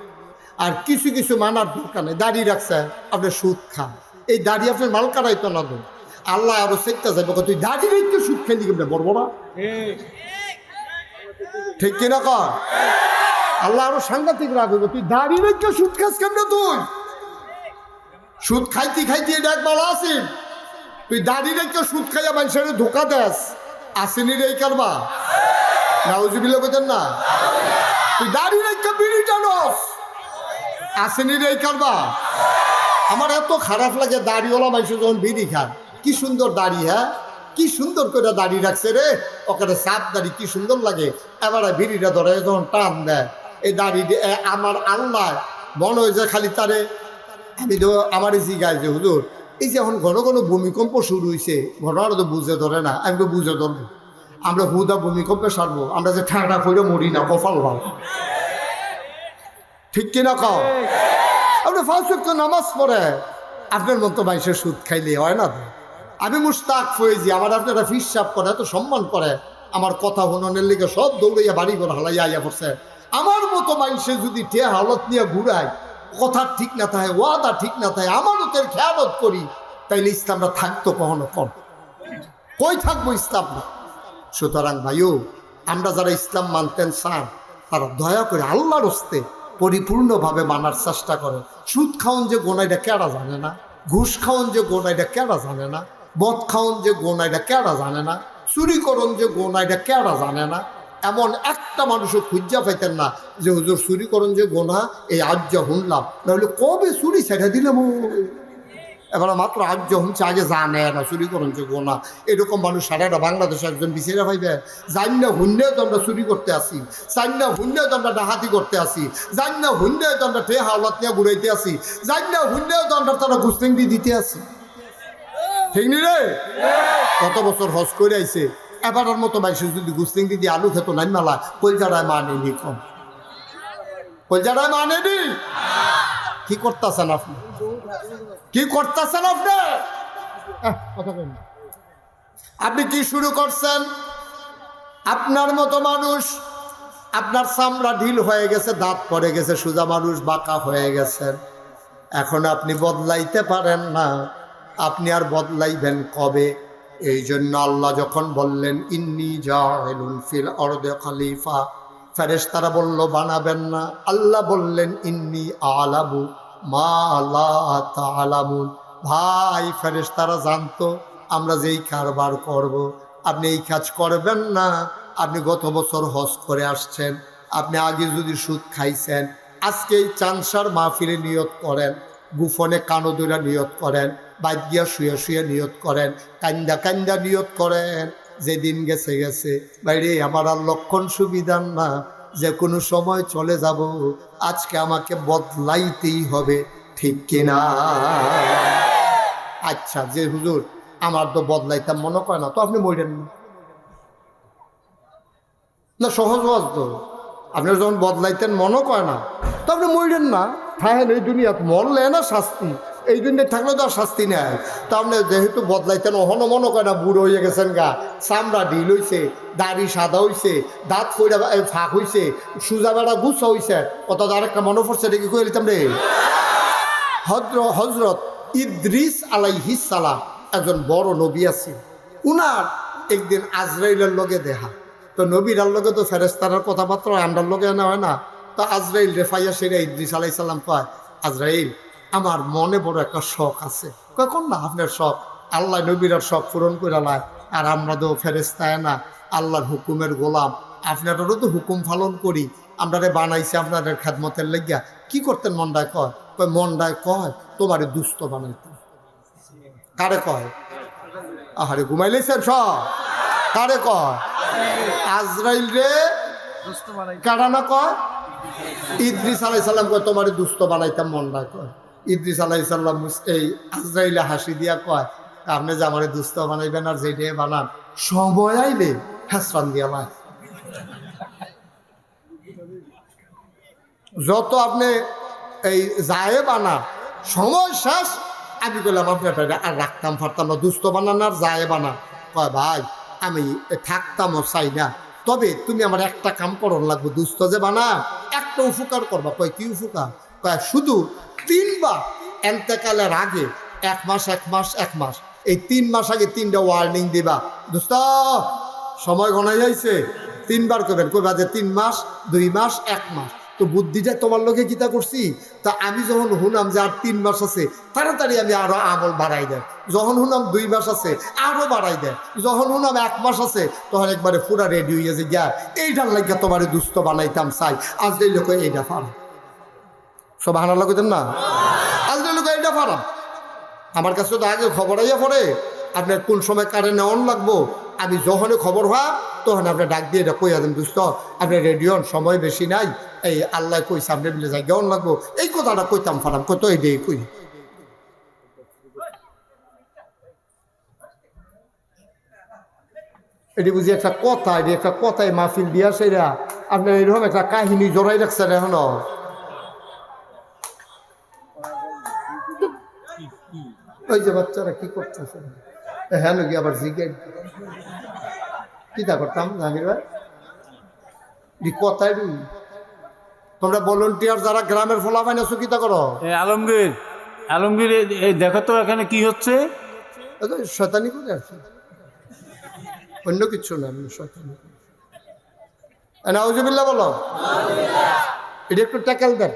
আর কিছু কিছু মানার দরকার নেই। দাঁড়িয়ে রাখছে, আপনি সুদ খান, এই দাঁড়িয়ে আপনার মাল কাটাইতো না দেন, আল্লাহ আরো চেষ্টা যাবে, তুই দাঁড়িয়ে রেখে সুদ খেলি কেমন বলবো না? ঠিক কিনা কর? আল্লাহ আরো সাংঘাতিক রাখবে, তুই দাঁড়িয়ে রেখে সুদ খাস কেমন? তুই সুদ খাইতে খাইতে এটা একবার আসিন, তুই দাঁড়িয়ে রেখে সুদ খাইয়া মানুষের ধোকা দেস, আসেনি রে এই কারবা? নাউজুবিল্লাহ বলেন না? তুই দাঁড়িয়ে রেখে বিড়ি টানস, আসেনি রে এই কারবা? আমার এত খারাপ লাগে দাড়িওয়ালা মানুষ যখন বিড়ি খান, কি সুন্দর দাড়ি, হ্যাঁ কি সুন্দর করে দাড়ি রাখছে রে, ওখানে সাপ দাড়ি কি সুন্দর লাগে। এবারে বিড়িটা ধরে যখন টান দেয়, এই দাড়ি আমার আল্লাহ মনে হয় যে খালি তারে, আমি তো আমারই জিগাই যে হুজুর এই যে এখন ঘন ঘন ভূমিকম্প শুরু হয়েছে, ঘটনাটা তো বুঝে ধরে না, আমি তো বুঝে ধরবো, আমরা হুদা ভূমিকম্পে সারবো, আমরা যে ঠান্ডা করে মরি না, কপাল ভালো। ঠিক কিনা কও? আপনি 5 ওয়াক্ত নামাজ পড়ে আপনার মতো মানুষের সুদ খাইলে হয় না তো? আমি মুশতাক ফয়েজি, আমার আপনারা ফিসাব করে, এত সম্মান করে, আমার কথা হননের লিগে সব দৌড়াইয়া বাড়ি ঘর হালাইয়া আইয়া পড়ছে। আমার মতো মানুষের যদি টে হালত নিয়ে ঘুরায়, কথা ঠিক না থাকে, ওয়াদা ঠিক না থাকে, আমানতের খেয়ালত করি, তাইলে ইসলামটা থাকতো কখনো কম? কই থাকবো ইসলাম না? সুতরাং ভাইও, আমরা যারা ইসলাম মানতেন চান, তারা দয়া করে আল্লাহর হস্তে পরিপূর্ণভাবে মানার চেষ্টা করে। সুদ খাওন যে গোনা, এটা কেডা জানে না? ঘুষ খাওন যে গোনা, এটা কেডা জানে না? মদ খাওন যে গোনা, এটা কেডা জানে না? চুরি করন যে গোনা, এটা কেডা জানে না? এমন একটা মানুষও খুঁজা পাইতেন না যে হুজুর চুরি করন যে গোনা, এই আজ যা শুনলাম, নাহলে কবে চুরি ছেড়ে দিলাম। এবার মাত্র আজ শুনছে, আগে জানে না চুরি করন যে গোনা। এরকম মানুষ সারাটা বাংলাদেশে একজন বিছেরা পাইবে? জান না হুন্যেও তো আমরা চুরি করতে আসি, জান না হুন্যেও তো আমরা ডাহাতি করতে আসি, জান না হুন্যেও তো আমরা টে হাওলাত নিয়ে ঘুরাইতে আসি, জান না হুন্যেও তো আমরা তারা গুস্তেঙ্গি দিতে আসি। ঠিক নি রে? কত বছর হজ করে আইছে, এবারের মতো মানুষ যদি গুস্তেঙ্গি দিয়ে আলু খেত নাই মালা, কলজারায় মানেনি, কম কলজারায় মানেনি। কি করতেছেন আপনি? কি করতেছেন আপনি? আপনি কি শুরু করছেন? আপনার মতো মানুষ, আপনার চামড়া ঢিল হয়ে গেছে, দাঁত পড়ে গেছে, সোজা মানুষ বাঁকা হয়ে গেছেন, এখন আপনি বদলাইতে পারেন না। আপনি আর বদলাইবেন কবে? এই জন্য আল্লাহ যখন বললেন ইন্নী জাইলুন ফিল আরদি খলিফা, ফেরেশতারা বলল বানাবেন না। আল্লাহ বললেন ইন্নী আলামু মা লা তা'লামুন। ভাই, ফেরেশতারা জানতো আমরা যেই কারবার করব, আপনি এই কাজ করবেন না। আপনি গত বছর হজ করে আসছেন, আপনি আগে যদি সুদ খাইছেন, আজকে এই চানসার মাহফিলে নিয়ত করেন, গুফনে কানদুরা নিয়ত করেন, বাইদ গিয়া শুয়ে শুয়ে নিয়ত করেন, কান্দা কান্দা নিয়ত করেন, যেদিন গেছে গেছে, বাইরে আমার আর লক্ষণ সুবিধার না, যে কোনো সময় চলে যাব, আজকে আমাকে বদলাইতেই হবে। ঠিক কিনা? আচ্ছা, যে হুজুর আমার তো বদলাইতাম মনে করে না, তো আপনি মরেন না, সহজ হজ তো। আপনার যখন বদলাইতেন মনে করে না, তো আপনি মরেন না, থাকেন এই দুনিয়াত, মরলে না শাস্তি, এই দুনিয়ায় থাকলে তো আর শাস্তি নেই। তো আপনি যেহেতু বদলাইতেন, ওহনো মনে করে না, বুড়ো হয়ে গেছেন গা, চামড়া ঢিল হয়েছে, দাড়ি সাদা হয়েছে, দাঁত কইরা ফাঁক হয়েছে, সুজা বেড়া গুছা হয়েছে, কত আরেকটা মনে পড়ছে, দেখি কয়ে দিতাম রে। হজরত ইদ্রিস আলাইহিস সালাম একজন বড় নবী আছে, উনার একদিন আজরাইলের লগে দেখা। তো নবীরার লোকে তো ফেরেস্তার কথাবার্তা আন্ডার লোকে না হয় না। তো আজরাইল রেফাইয়া সেরা ইদ্রিস আলাইহিস সালাম কয়, আজরাইল আমার মনে বড় একটা শখ আছে। কখন না আপনার শখ, আল্লাহ নবীরার শখ পূরণ করে লায়, আর আমরা তো ফেরেস্তায় না, আল্লাহর হুকুমের গোলাম, আপনাদেরও তো হুকুম পালন করি, আপনারে বানাইছে আপনাদের খেদমতের লেগিয়া। কি করতেন মন্ডায় কয়? কয় মন্ডায় কয় তোমারে দুস্থ বানাইতেন। কারে কয়? আহারে ঘুমাইলেছেন সব। কারে কয়? আজরাইল রে কারা না কয়? ইদ্রিস আলাইহিস সালাম কয় তোমারে দুস্থ বানাইতাম মন্ডায় কয়। ইদ্রিস আলাইহিস সালাম এই আজরাইলে হাসি দিয়া কয়, আপনি যে আমারে দুস্থ বানাইবেন আর যেটা বানান সময় আইলে হাসরান দিয়া লায়। যত আপনি এই যায় বানা সময় শেষ, আমি বললাম আপনার আর রাখতাম পারতাম না, দুস্থ বানান আর যায় বানা। কয় ভাই আমি থাকতামও চাই না, তবে তুমি আমার একটা কাম করন লাগবে, দুস্থ যে বানা একটা উপকার করবা। কয় কি উপকার? কয় শুধু 3 বার এন্তেকালের আগে 1 মাস 1 মাস 1 মাস এই 3 মাস আগে 3টা ওয়ার্নিং দিবা, দোস্ত সময় গণাই যাইছে, 3 বার করবেন। কইবা যে 3 মাস 2 মাস 1 মাস। তো বুদ্ধিটা তোমার লোকে কিতা করছি, তা আমি যখন শুনাম যে আর 3 মাস আছে, তাড়াতাড়ি আমি আরো আমল বাড়াই দেয়। যখন শুনাম 2 মাস আছে আরো বাড়াই দেয়। যখন শুনাম 1 মাস আছে তখন একবারে পুরা রেডি হয়ে যে গিয়া এইটার লাগিয়া তোমার দুস্থ বানাইতাম চাই। আজ এই লোক এইটা ফারাম, সব হানার লোক না, আজ এই লোক এইটা ফারাম। আমার কাছে তো আগে খবর আইয়া পড়ে আপনার কোন সময় কারে নেওয়ান লাগবো। আমি যখনই খবর হয় তখন আপনি ডাক দিয়ে এটা কইয়া দেন, দুস্থ আপনি রেডিওন সময় বেশি নাই, এই আল্লাহ কইছে আপনি মিলে যাই কেমন লাগবো, এই কথাটা কইতাম ফারাম, কত এই দিয়ে কই। এটি বুঝি একটা কথা, এটি একটা কথায় মাহফিল দিয়া সেরা আপনার এরকম একটা কাহিনী জড়াই রাখছেন এখনো। ওই যে বাচ্চারা কি করতেছে, হ্যাঁ নাকি আবার জিজ্ঞেস কিতা করতাম জাহাঙ্গীর ভাই কথাই। তোমরা ভলান্টিয়ার যারা গ্রামের ফলাফাইন আছো কিতা করো? আলমগীর আলমগীর এই দেখো তো এখানে কি হচ্ছে। শয়তানি করে আর কি, অন্য কিছু না, শয়তানি। নাউজুবিল্লাহ বলো, এটা একটু ট্যাকেল দেন।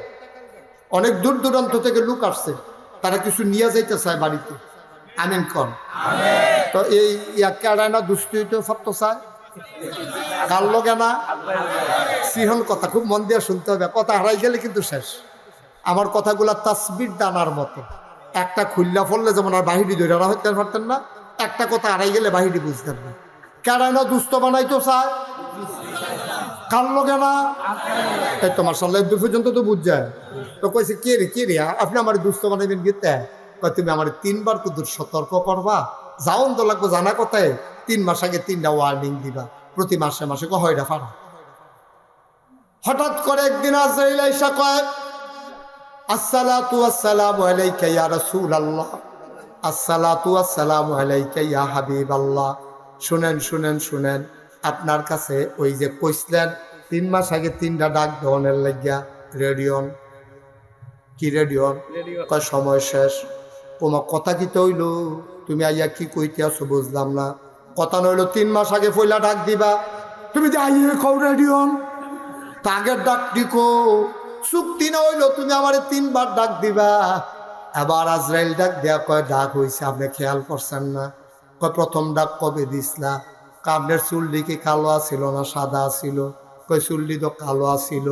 অনেক দূর দূরান্ত থেকে লোক আসছে, তারা কিছু নিয়ে যাইতে চায় বাড়িতে। আমিন কন। তো এই কেড়ায় না দুষ্টি হইতে ফত চায়, কার লগে না সিহন কথা খুব মন দিয়ে শুনতে হবে। কথা হারাই গেলে কিন্তু শেষ। আমার কথাগুলা তাসবির দানার মতো, একটা খুল্লা ফললে যেমন আর বাহিরি ধরে হইতে পারতেন না, একটা কথা হারাই গেলে বাহিরি বুঝতেন না। কেড়ায় না দুস্থ বানাইতো চায়, কার লগে না এই তো মার্শাল্লাহ দূর পর্যন্ত তো বুঝ যায়। তো কইছে কে রে আপনি আমার দুস্থ বানাইবেন গীতে, তুমি আমার 3 বার কুদুর সতর্ক করবা, যাওন তো লাগবো জানা কথায় 3 মাস আগে 3টা ওয়ার্নিং দিবা, প্রতি মাসে মাসে কয়টা পারা। হঠাৎ করে একদিন আজরাইল আইসা কয়, আসসালাতু ওয়াসসালামু আলাইকা ইয়া রাসূলুল্লাহ, আসসালাতু ওয়াসসালামু আলাইকা ইয়া হাবিবাল্লাহ। শুনেন শুনেন শুনেন, আপনার কাছে ওই যে কইছিলেন 3 মাস আগে 3টা ডাক দেওয়ানের লাগিয়া রেডিওন, কি রেডিওন? কয় সময় শেষ। তোমার কথা কি তৈল, তুমি আইয়া কি কইতে আছো বুঝলাম না। কথা নইলো 3 মাস আগে পয়লা ডাক দিবা, তুমি যে আইয়ে কও রেডিওন, আগের ডাক দিকো চুক্তি না হইলো তুমি আমার 3 বার ডাক দিবা। এবার আজরাইল ডাক দেয়া কয় ডাক হইছে, আপনি খেয়াল করছেন না? কয় প্রথম ডাক কবে দিসলা? আপনার চুলটি কি কালো আছিল না সাদা আছিল? কয় চুলটি তো কালো আছিল।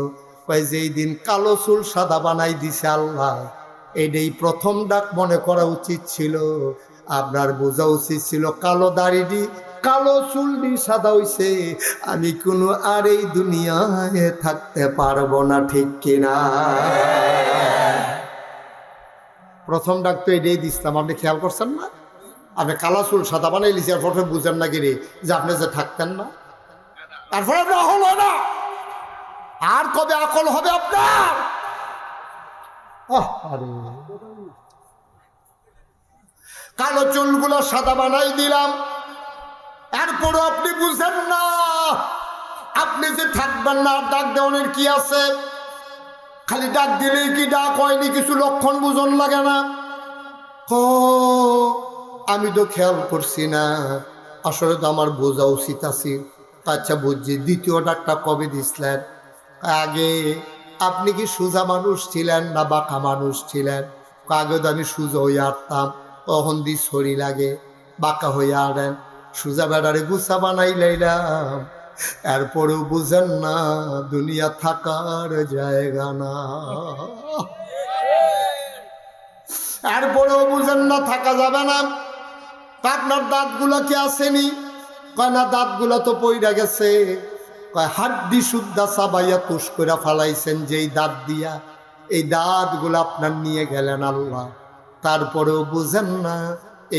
কয় যেই দিন কালো চুল সাদা বানাই দিছে আল্লাহ, এইটাই প্রথম ডাক মনে করা উচিত ছিল। আপনার বোঝা উচিত ছিল কালো দাড়িটি কালো চুলটি সাদা হইছে, আমি কোনো আর এই দুনিয়ায় থাকতে পারবো না, ঠিক কিনা? প্রথম ডাক তো এটাই দিছিলাম, আপনি খেয়াল করছেন না? আপনি কালা চুল সাদা বানাই লিছি, আর প্রথমে বুঝেন না গিরি যে আপনি যে থাকতেন না। তারপরে হলো না, আর কবে আকল হবে আপনার? কালো চুলগুলো সাদা বানাই দিলাম, এরপরও আপনি বুঝেন না আপনি যে থাকবেন না। ডাক দেওয়ানের কি আছে? খালি ডাক দিলেই কি ডাক হয়নি? কিছু লক্ষণ বুঝন লাগে না? আমি তো খেয়াল করছি না, আসলে তো আমার বোঝা উচিত আছে। আচ্ছা বুঝছি, দ্বিতীয় ডাকটা কবে দিছিলেন? আগে আপনি কি সোজা মানুষ ছিলেন না বাঁকা মানুষ ছিলেন? আগে তো আমি সোজা হয়ে আটতাম, তখন দি ছড়ি লাগে, বাঁকা হয়ে আড়েন, সোজা বেড়ারে গুছা বানাই লাইলাম। এরপরেও বুঝেন না দুনিয়া থাকার জায়গা না, এরপরেও বুঝেন না থাকা যাবে না। আপনার দাঁতগুলো কি আসেনি? কয় না, দাঁতগুলো তো পইরা গেছে। কয় হাড্ডি শুদ্ধা চাবাইয়া তুষ করে ফালাইছেন যেই দাঁত দিয়া, এই দাঁতগুলো আপনার নিয়ে গেলেন আল্লাহ। তারপরেও বুঝেন না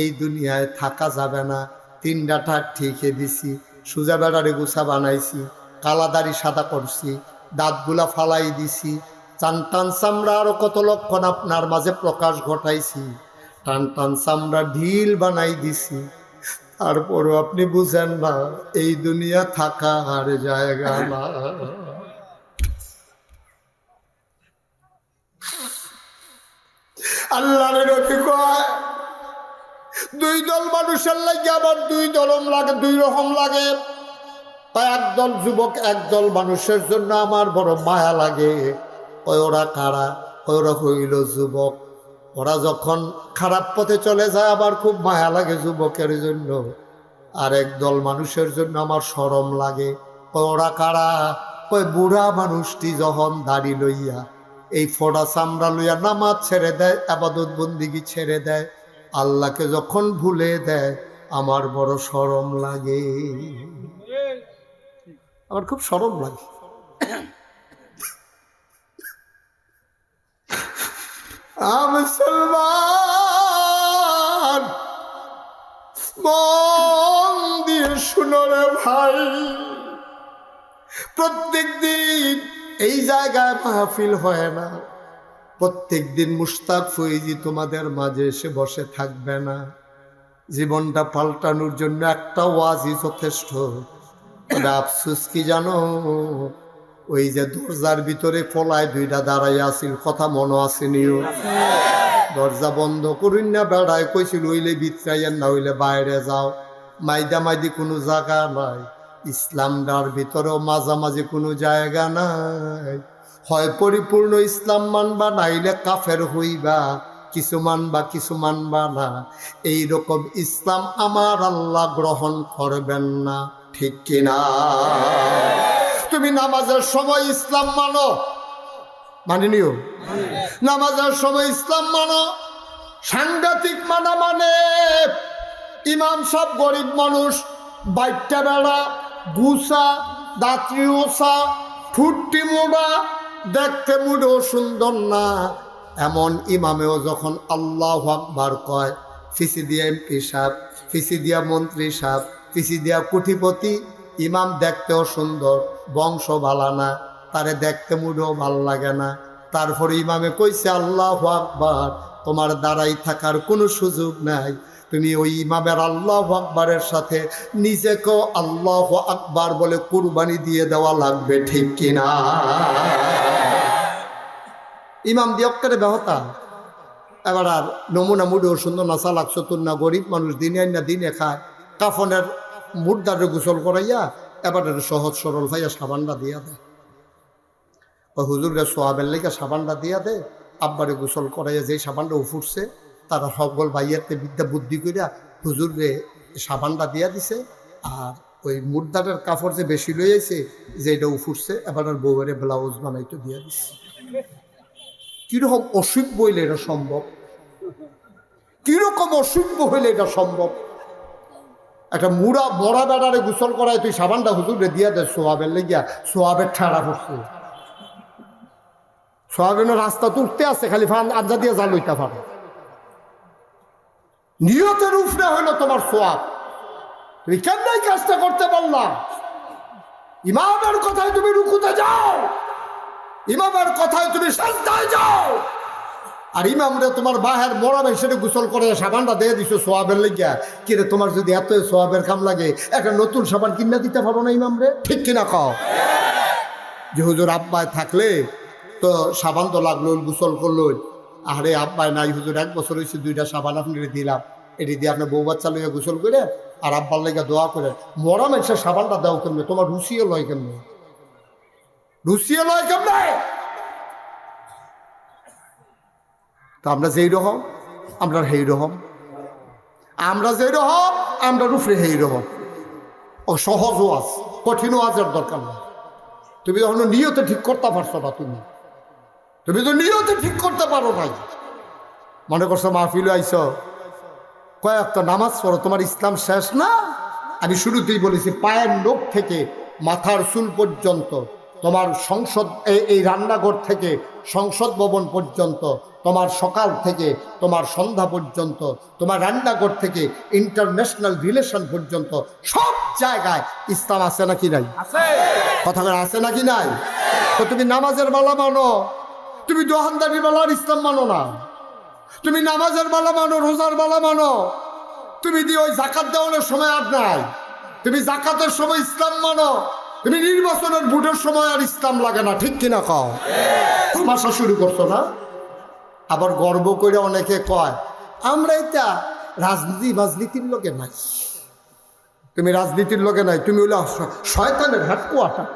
এই দুনিয়ায় থাকা যাবে না। তিনটা ঠাক ঠিকই দিছি, সোজা বেড়ারে গুছা বানাইছি, কালাদারি সাদা করছি, দাঁতগুলা ফালাই দিছি, টান টান চামড়া আরো কত লক্ষণ আপনার মাঝে প্রকাশ ঘটাইছি, টান টান চামড়া ঢিল বানাই দিছি। তারপরও আপনি বুঝেন না এই দুনিয়া থাকার জায়গা না। আল্লাহর নবী কয়, দুই দল মানুষের লাগে আবার দুই দলম লাগে, দুই রকম লাগে। তাই একদল যুবক, একদল মানুষের জন্য আমার বড় মায়া লাগে। কয় ওরা কারা? কয় ওরা হইল যুবক। ওরা যখন খারাপ পথে চলে যায় আবার খুব মায়া লাগে যুবকের জন্য। আর একদল মানুষের জন্য আমার শরম লাগে। কয় ওরা কারা? কয় বুড়া মানুষটি যখন দাড়ি লইয়া, এই ফোড়া চামড়া লইয়া নামাজ ছেড়ে দেয়, আবাদত বন্দিগি ছেড়ে দেয়, আল্লাহকে যখন ভুলে দেয়, আমার বড় শরম লাগে, আমার খুব শরম লাগে। মুসলমান মন দিয়ে শুনো রে ভাই, প্রত্যেক দিন এই জায়গায় মাহফিল হয় না, প্রত্যেক দিন মুশতাক ফৈজি তোমাদের মাঝে এসে বসে থাকবে না। জীবনটা পাল্টানোর জন্য একটা ওয়াজই যথেষ্ট। তবে আফসোস কি জানো, ওই যে দরজার ভিতরে ফলায় দুইটা দাঁড়াই আসিল, কথা মনে আসেনিও? দরজা বন্ধ করুন না, বেড়ায় কইছিল হইলে বিতরাইয়ের না হইলে বাইরে যাও। মাইদা মাইদি কোনো জায়গা নাই, ইসলামটার ভিতরেও মাঝামাঝি কোনো জায়গা নাই। হয় পরিপূর্ণ ইসলাম মানবা, নাইলে কাফের হইবা, কিছু মানবা কিছু মানবা না। এইরকম ইসলাম আমার আল্লাহ গ্রহণ করবেন না, ঠিক কিনা? তুমি নামাজের সময় ইসলাম মানো, মানিনিও? নামাজের সময় ইসলাম মানো, সাংঘাতিক মানা মানে ইমাম সব গরিব মানুষ, বাইটটা বেড়া, গুসা, দাত্রী ওসা, ফুটটি মোড়া, দেখতে মুডেও সুন্দর না, এমন ইমামেও যখন আল্লাহু আকবার কয়, ফিসি দিয়া এমপি সাহেব, ফিসি দিয়া মন্ত্রী সাহেব, ফিসি দিয়া কোটিপতি, ইমাম দেখতেও সুন্দর, বংশ ভালা না, তারে দেখতে মুডেও ভাল লাগে না। তারপরে ইমামে কইছে আল্লাহু আকবার, তোমার দাঁড়াই থাকার কোনো সুযোগ নাই, তুমি ওই ইমামের আল্লাহু আকবারের সাথে নিজেকেও আল্লাহু আকবার বলে কুরবানি দিয়ে দেওয়া লাগবে, ঠিক কিনা? ইমাম দিয়ক্কারে বেহতা। এবার আর নমুনা মুডেও সুন্দর না, চালাক চতুর না, গরিব মানুষ, দিনে আইন না দিনে খায়, কাফনের মুর্দারে গোসল করাইয়া এবার সহজ সরল ভাইয়া সাবানটা দিয়া দেয়। ওই হুজুরকে সোয়াবের লেগে সাবানটা দিয়া দেয়, আব্বারে গোসল করাইয়া যেই সাবানটা উফুরছে, তারা সকল ভাইয়াতে বিদ্যা বুদ্ধি করিয়া হুজুরে সাবানটা দিয়া দিছে। আর ওই মুর্দারের কাপড় যে বেশি লইয়াছে, যে এটা উফুরছে, এবার আর বউয়ের ব্লাউজ বানাইতে দিয়া দিছে। কিরকম অসভ্য হইলে এটা সম্ভব? কিরকম অসভ্য হইলে এটা সম্ভব? একটা মুড়া বড়া বেড়ারে গোসল করায় তুই সাবানটা হুজুরে দিয়া দে সোয়াবের লেগিয়া, সোয়াবের ঠাড়া পড়ছে, সোয়াবেনের রাস্তা তুলতে আছে, খালি ফান আঞ্জা দিয়ে যা লইতা পারে। নিয়তের উপরে হইল তোমার সোয়াব, তুমি কেন এই কাজটা করতে পারলাম? ইমামের কথায় তুমি রুকুতে যাও, ইমামের কথায় তুমি সাজদায় যাও, আর ইমামরে তোমার বাহের মোড়া মেশিনে গোসল করে সাবানটা দিয়ে দিছো সোয়াবের লেগিয়া। কিরে, তোমার যদি এত সোয়াবের কাম লাগে, একটা নতুন সাবান কিনা দিতে পারো না ইমামরে, ঠিক কিনা কও? যে হুজুর আব্বায় থাকলে তো সাবান তো লাগলো, গোসল করলো, আরে আব্বায় নাই হুজুর, 1 বছর হয়েছে 2টা সাবান আপনি দিলাম, এটি দিয়ে আপনার বউ বাচ্চা লইয়া গোসল করে আর আব্বার লেগে দোয়া করে মরা মানুষের সাবানটা দাও কেমনে, তোমার রুচিও লয় কেমনে, রুচিও লয় কেমনে। তো আমরা যেই রকম আমরা সেই রকম, আমরা যেই রকম আমরা রুফরে সেই রকম। ও সহজ ওয়াজ, কঠিন ওয়াজের দরকার নেই। তুমি যখন নিয়তে ঠিক করতে পারছো না, তুমি তো নিয়তে ঠিক করতে পারো নাই। মনে করছো মাহফিলে আইস কয়েকটা নামাজ পড়ো, তোমার ইসলাম শেষ না। আমি শুরুতেই বলেছি পায়ের নখ থেকে মাথার চুল পর্যন্ত, তোমার সংসদ এই রান্নাঘর থেকে সংসদ ভবন পর্যন্ত, তোমার সকাল থেকে তোমার সন্ধ্যা পর্যন্ত, তোমার রান্নাঘর থেকে ইন্টারন্যাশনাল রিলেশন পর্যন্ত সব জায়গায় ইসলাম আছে নাকি নাই? কথা আছে নাকি নাই? তো তুমি নামাজের বেলা মানো, তুমি দোকানদারির বেলার ইসলাম মানো না। তুমি নামাজের বেলা মানো, রোজার বেলা মানো, তুমি দিয়ে ওই জাকাত দেওয়ানোর সময় আর নাই। তুমি জাকাতের সময় ইসলাম মানো, তুমি নির্বাচনের ভোটের সময় আর ইসলাম লাগে না। ঠিক কিনা কও? তামাশা শুরু করছো না? আবার গর্ব করে অনেকে কয় আমরা এটা রাজনীতির লোকে নাই। তুমি রাজনীতির লোকে নাই, তুমি হইলে শয়তানের হেডকোয়ার্টার,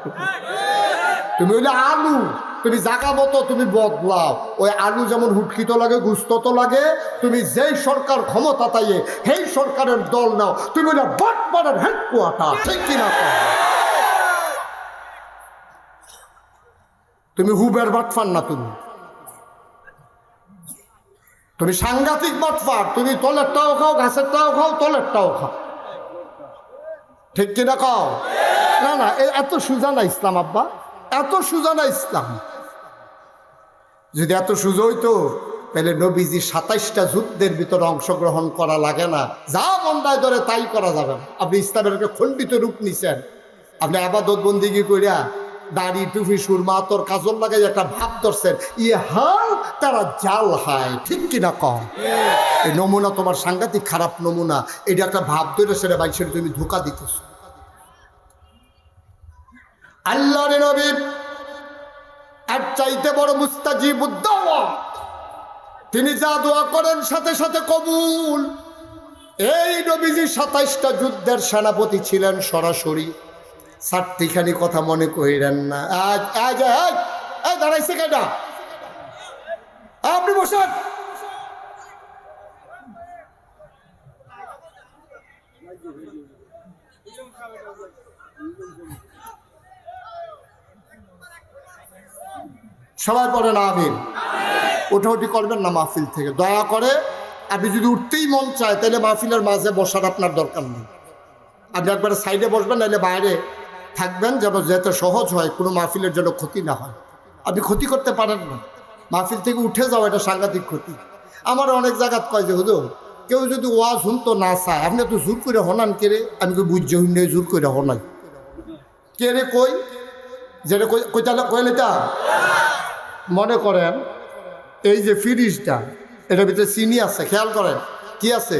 তুমি হইলে আলু। তুমি জাগা মতো তুমি বদলাও। ওই আলু যেমন হুটকিত লাগে, গুস্ত তো লাগে। তুমি যেই সরকার ক্ষমতা তাইয়ে সেই সরকারের দল নাও, তুমি হইলে বটমানের হেডকোয়ার্টার। ঠিক কিনা? তুমি হুবের বাটফার না, তুমি সাংঘাতিক বাটফার। তুমি তলেরটাও খাও, গাছেরটাও খাও, তলেরটাও খাও। ঠিক কিনা কও? না না, এত সোজা না ইসলাম আব্বা, এত সোজা না ইসলাম। যদি এত সোজা হইতো তাহলে নবীজি 27টা যুদ্ধের ভিতরে অংশগ্রহণ করা লাগে না। যা মন্দায় ধরে তাই করা যাবে না। আপনি ইসলামের একটা খণ্ডিত রূপ নিছেন। আপনি আবাদত বন্দিগি কইরা দাড়ি টুপি সুরমা তোর কাজল লাগাই একটা ভাব ধরছেন, ইয়ে হাল তারা জাল হায়। ঠিক কিনা কম? এই নমুনা তোমার সাংঘাতিক খারাপ নমুনা। এটা একটা ভাব ধরে সেটা বাইশের তুমি ধোকা দিতেছ। আল্লাহর নবী আর চাইতে বড় মুস্তাজিবুদ দাওয়া, তিনি যা দোয়া করেন সাথে সাথে কবুল। এই নবীজি 27টা যুদ্ধের সেনাপতি ছিলেন সরাসরি। চারটিখানি কথা মনে করিলেন না। আজ দাঁড়াইছে কেনা? আপনি বসেন। সবাই পড়েন আমিন। ওঠাউঠি করবেন না মাহফিল থেকে, দয়া করে। আপনি যদি উঠতেই মন চায় তাহলে মাহফিলের মাঝে বসার আপনার দরকার নেই। আপনি একবারে সাইডে বসবেন, নাহলে বাইরে থাকবেন, যেন যেতে সহজ হয়, কোনো মাহফিলের জন্য ক্ষতি না হয়। আপনি ক্ষতি করতে পারেন না, মাহফিল থেকে উঠে যাওয়া এটা সাংঘাতিক ক্ষতি। আমার অনেক জায়গাত কয় যে হুজুর কেউ যদি ওয়াজ শুনতো না চায়, আপনি তো জোর করে হনান কে রে? আমি তো বুঝছি হুন্ডে জোর করে হনাই কে রে? কই যেটা কইলে তা মনে করেন এই যে ফ্রিজটা, এটার ভিতরে চিনি আছে, খেয়াল করেন কি আছে?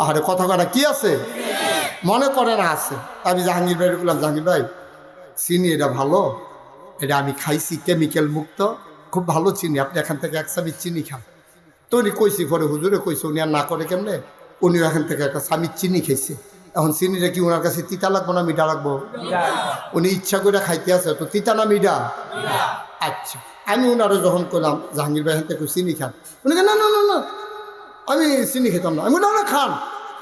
আরে কথা কথা কি আছে? মনে করেন আছে। আমি জাহাঙ্গীর ভাই বললাম, জাহাঙ্গীর ভাই চিনি এটা ভালো, এটা আমি খাইছি, কেমিক্যাল মুক্ত, খুব ভালো চিনি, আপনি এখান থেকে 1 চামচ চিনি খান। তো উনি কইছি, পরে হুজুরে কইছে, উনি আর না করে কেমনে, উনিও এখান থেকে 1 চামচ চিনি খাইছে। এখন চিনিটা কি ওনার কাছে তিতা লাগবো না মিঠা লাগবো? উনি ইচ্ছা করে খাইতে আছে, তো তিতা না মিঠা? আচ্ছা, আমি ওনারও যখন করলাম জাহাঙ্গীর ভাই এখান থেকে চিনি খান, উনি না না না না আমি চিনি খেতাম না। আমি না খান।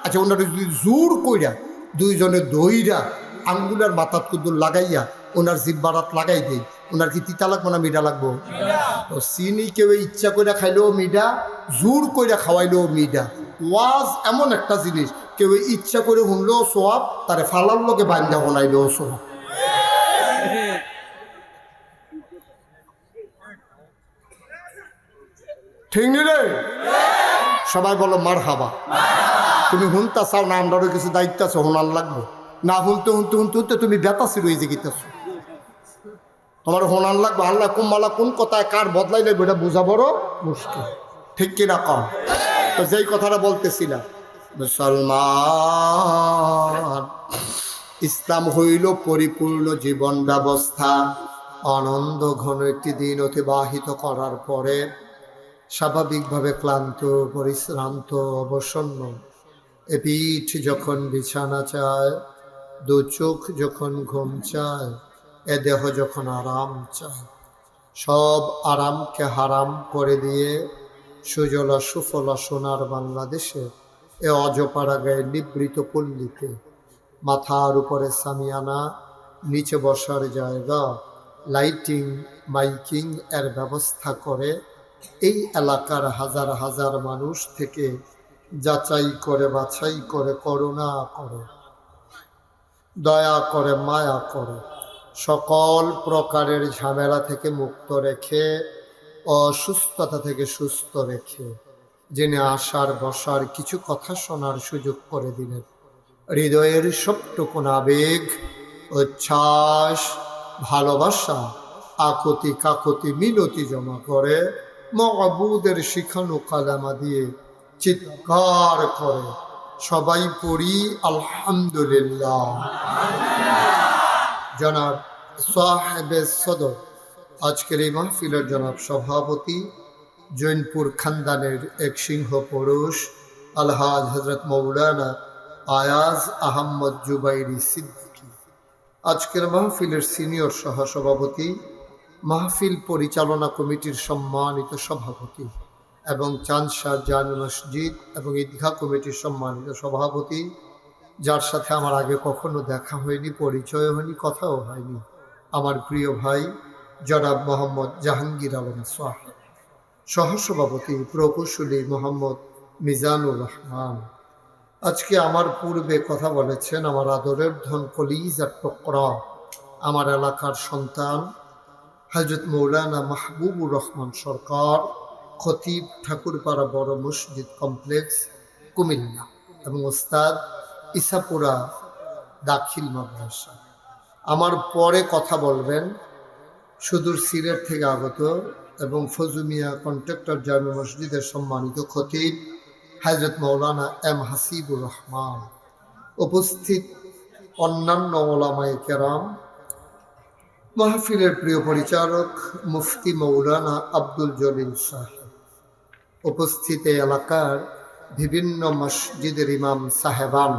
আচ্ছা, ওনারা যদি জোর কইরা দুইজনে দইরা আঙ্গুলের মাথাত কুদুর লাগাইয়া ওনার জিব্বারাত লাগাই দেই, ওনার কি তিতা লাগবো না মিঠা লাগবো? তো চিনি কেউ ইচ্ছা করে খাইলেও মিঠা, জোর করে খাওয়াইলেও মিঠা। ওয়াজ এমন একটা জিনিস, কেউ ইচ্ছা করে শুনলেও সোয়াব, তারে ফালার লোকে বান্ধা শোনাইলেও সোয়াব। ঠিক নি রে? সবাই বলো মার হাবা। তুমি হুনতা চাও না, আমরারও কিছু দায়িত্ব আছে, হোনার লাগবো না। হুনতে হুনতে হুনতে হুনতে তুমি বেতাসি রয়ে গেতেছ, তোমার হোনার লাগবো। আল্লাহ কুম্মালা কোন কথায় কার বদলাই লাগবে এটা বোঝা বড় মুশকিল। ঠিক কিনা কম? তো যেই কথাটা বলতেছিলাম, মুসলমান ইসলাম হইল পরিপূর্ণ জীবন ব্যবস্থা। আনন্দ ঘন একটি দিন অতিবাহিত করার পরে স্বাভাবিকভাবে ক্লান্ত, পরিশ্রান্ত, অবসন্ন এ পিঠ যখন বিছানা চায়, দু চোখ যখন ঘুম চায়, এ দেহ যখন আরাম চায়, সব আরামকে হারাম করে দিয়ে সুজলা সুফলা সোনার বাংলাদেশে এ অজপাড়া গায়ে নিবৃত পল্লীতে মাথার উপরে সামিয়ানা, নিচে বসার জায়গা, লাইটিং মাইকিং এর ব্যবস্থা করে এই এলাকার হাজার হাজার মানুষ থেকে যাচাই করে বাছাই করে করুণা করে দয়া করে মায়া করে সকল প্রকারের ঝামেলা থেকে মুক্ত রেখে অসুস্থতা থেকে সুস্থ রেখে যিনি আসার বসার কিছু কথা শোনার সুযোগ করে দিলেন, হৃদয়ের সবটুকুন আবেগ, উচ্ছ্বাস, ভালোবাসা, আকুতি কাকুতি মিনতি জমা করে মাবুদের শিখানো কালামা দিয়ে চিৎকার করে সবাই পড়ি আলহামদুলিল্লাহ। জনাব সাহেবে সদর, আজকের এই মাহফিলের জনাব সভাপতি, জৈনপুর খানদানের এক সিংহ পুরুষ আলহাজ হজরত মৌলানা আয়াজ আহম্মদ জুবাইরি সিদ্দিকী, আজকের মাহফিলের সিনিয়র সহসভাপতি, মাহফিল পরিচালনা কমিটির সম্মানিত সভাপতি এবং চাঁদশাহ জামে মসজিদ এবং ঈদগাহ কমিটির সম্মানিত সভাপতি, যার সাথে আমার আগে কখনো দেখা হয়নি, পরিচয় হয়নি, কথাও হয়নি, আমার প্রিয় ভাই জনাব মোহাম্মদ জাহাঙ্গীর আলম সাহেব, সহসভাপতি প্রকৌশলী মোহাম্মদ মিজানুর রহমান। আজকে আমার পূর্বে কথা বলেছেন আমার আদরের ধন কলিজার টুকরা, আমার এলাকার সন্তান হযরত মৌলানা মাহবুবুর রহমান সরকার, খতিব, ঠাকুরপাড়া বড় মসজিদ কমপ্লেক্স, কুমিল্লা, এবং ওস্তাদ ইসাপুরা দাখিল মাদ্রাসা। আমার পরে কথা বলবেন সুদূর সিলেট থেকে আগত এবং ফজুমিয়া কন্ট্রাক্টর জামে মসজিদের সম্মানিত খতিব হযরত মৌলানা এম হাসিবুর রহমান, উপস্থিত অন্যান্য ওলামায়ে কেরাম, মাহফিলের প্রিয় পরিচালক মুফতি মৌলানা আব্দুল জলিল সাহেব, উপস্থিত এলাকার বিভিন্ন মসজিদের ইমাম সাহেবান,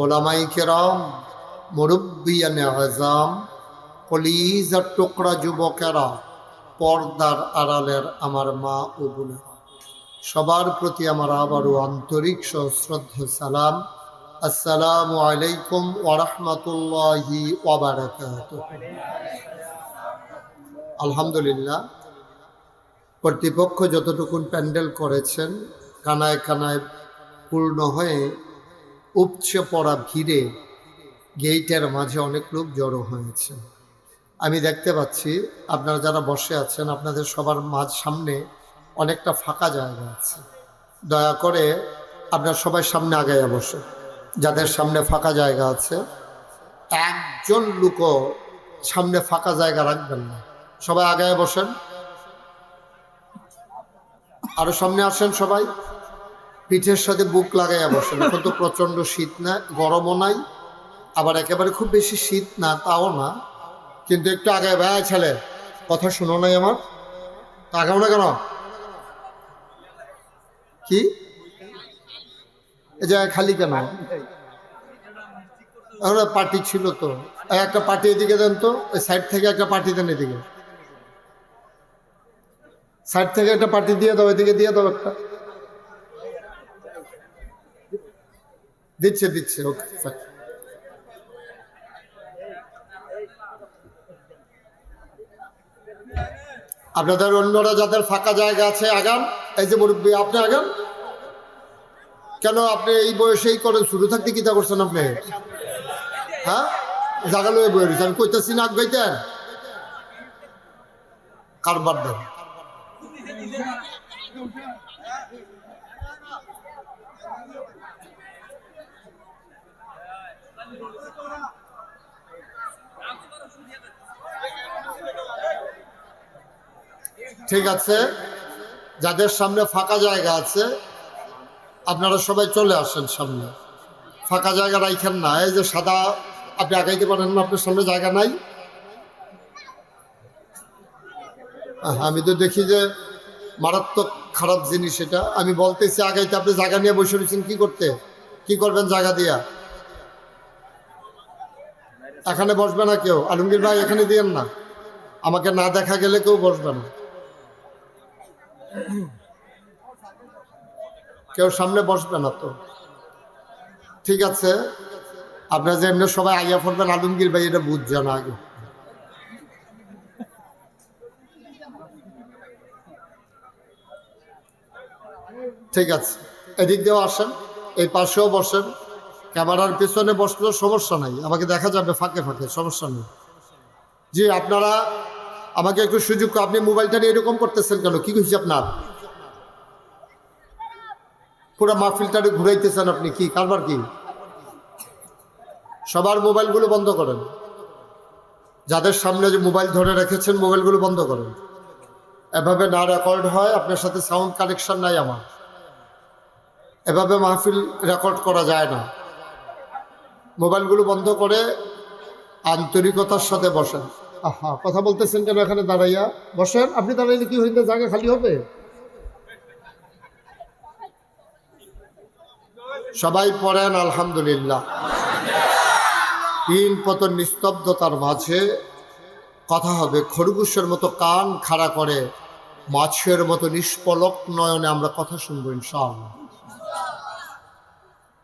ওলামায়ে কেরাম, মুরব্বিয়ানে আযম, কলিজার টুকরা যুবকেরা, পর্দার আড়ালের আমার মা ও বোনেরা, সবার প্রতি আমার আবারও আন্তরিক সশ্রদ্ধ সালাম। আসসালামু আলাইকুম ওয়া রাহমাতুল্লাহি ওয়া বারাকাতুহু। আলহামদুলিল্লাহ, কর্তৃপক্ষ যতটুকুন প্যান্ডেল করেছেন কানায় কানায় পূর্ণ হয়ে উপচে পড়া ভিড়ে গেইটের মাঝে অনেক লোক জড়ো হয়েছে। আমি দেখতে পাচ্ছি আপনারা যারা বসে আছেন আপনাদের সবার সামনে অনেকটা ফাঁকা জায়গা আছে। দয়া করে আপনারা সবাই সামনে আগাইয়া বসে, যাদের সামনে ফাঁকা জায়গা আছে একজন লোকও সামনে ফাঁকা জায়গা রাখবেন না, সবাই আগায় বসেন। আরো সামনে আসেন সবাই, পিঠের সাথে বুক লাগাইয়া বসেন। এখন তো প্রচণ্ড শীত না, গরমও নাই, আবার একেবারে খুব বেশি শীত না তাও না, কিন্তু একটু আগে ভাই ছেলে কথা শুনো নাই আমার, আগাও না কেন? কি এই জায়গায় খালি কেন? এখন পার্টি ছিল তো, একটা পার্টি এদিকে দেন তো, ওই সাইড থেকে একটা পার্টি দেন, এদিকে সাইড থেকে একটা পার্টি দিয়ে দাও, এদিকে দিয়ে দাও একটা। দিচ্ছে দিচ্ছে, ওকে। আপনাদের অন্যরা যাদের ফাঁকা জায়গা আছে আগান। এই যে মুরব্বী আপনি আগান কেন? আপনি এই বয়সেই করেন, শুরু থাকতে কিতা করছেন আপনি? হ্যাঁ, জায়গা লয়ে বয়ে রয়েছেন, কইতেছি না গাইতেন কারবার দেন। ঠিক আছে, যাদের সামনে ফাঁকা জায়গা আছে আপনারা সবাই চলে আসেন সামনে, ফাঁকা জায়গা রাইখেন না। এই যে সাদা আপনি আগাইতে পারেন না, আপনার সামনে জায়গা নাই। আমি তো দেখি যে মারাত্মক খারাপ জিনিস এটা। আমি বলতেছি আগাইতে, আপনি জায়গা নিয়ে বসে রয়েছেন কি করতে? কি করবেন জায়গা দিয়া? এখানে বসবে না কেউ? আলমগীর ভাই এখানে দিয়েন না, আমাকে না দেখা গেলে কেউ বসবে না, কেউ সামনে বসবে না তো। ঠিক আছে, আপনারা যে এমনি সবাই আইয়া পড়বেন, আলমগীর ভাই এটা বুঝছে না আগে। ঠিক আছে, এদিক দিয়েও আসেন, এই পাশেও বসেন। ক্যামেরার পিছনে বসলেও সমস্যা নাই, আমাকে দেখা যাবে ফাঁকে ফাঁকে, সমস্যা নেই। জি, আপনারা আমাকে একটু সুযোগ, আপনি মোবাইলটা নিয়ে এরকম করতেছেন কেন? কি হয়েছে আপনার? পুরো মাহফিলটারে ঘুরাইতেছেন আপনি, কি কারবার কি? সবার মোবাইলগুলো বন্ধ করেন, যাদের সামনে যে মোবাইল ধরে রেখেছেন মোবাইলগুলো বন্ধ করেন। এভাবে না রেকর্ড হয়, আপনার সাথে সাউন্ড কানেকশন নাই আমার, এভাবে মাহফিল রেকর্ড করা যায় না। মোবাইলগুলো বন্ধ করে আন্তরিকতার সাথে বসেন। আহা, কথা বলতেছেন কেন? এখানে দাঁড়াইয়া বসেন। আপনি দাঁড়াইলে কি হইতে জায়গা খালি হবে? সবাই পড়েন আলহামদুলিল্লাহ। তিন পতন নিস্তব্ধতার মাঝে কথা হবে, খরগোশের মতো কান খাড়া করে মাছের মতো নিষ্পলক নয়নে আমরা কথা শুনবো ইনশাআল্লাহ।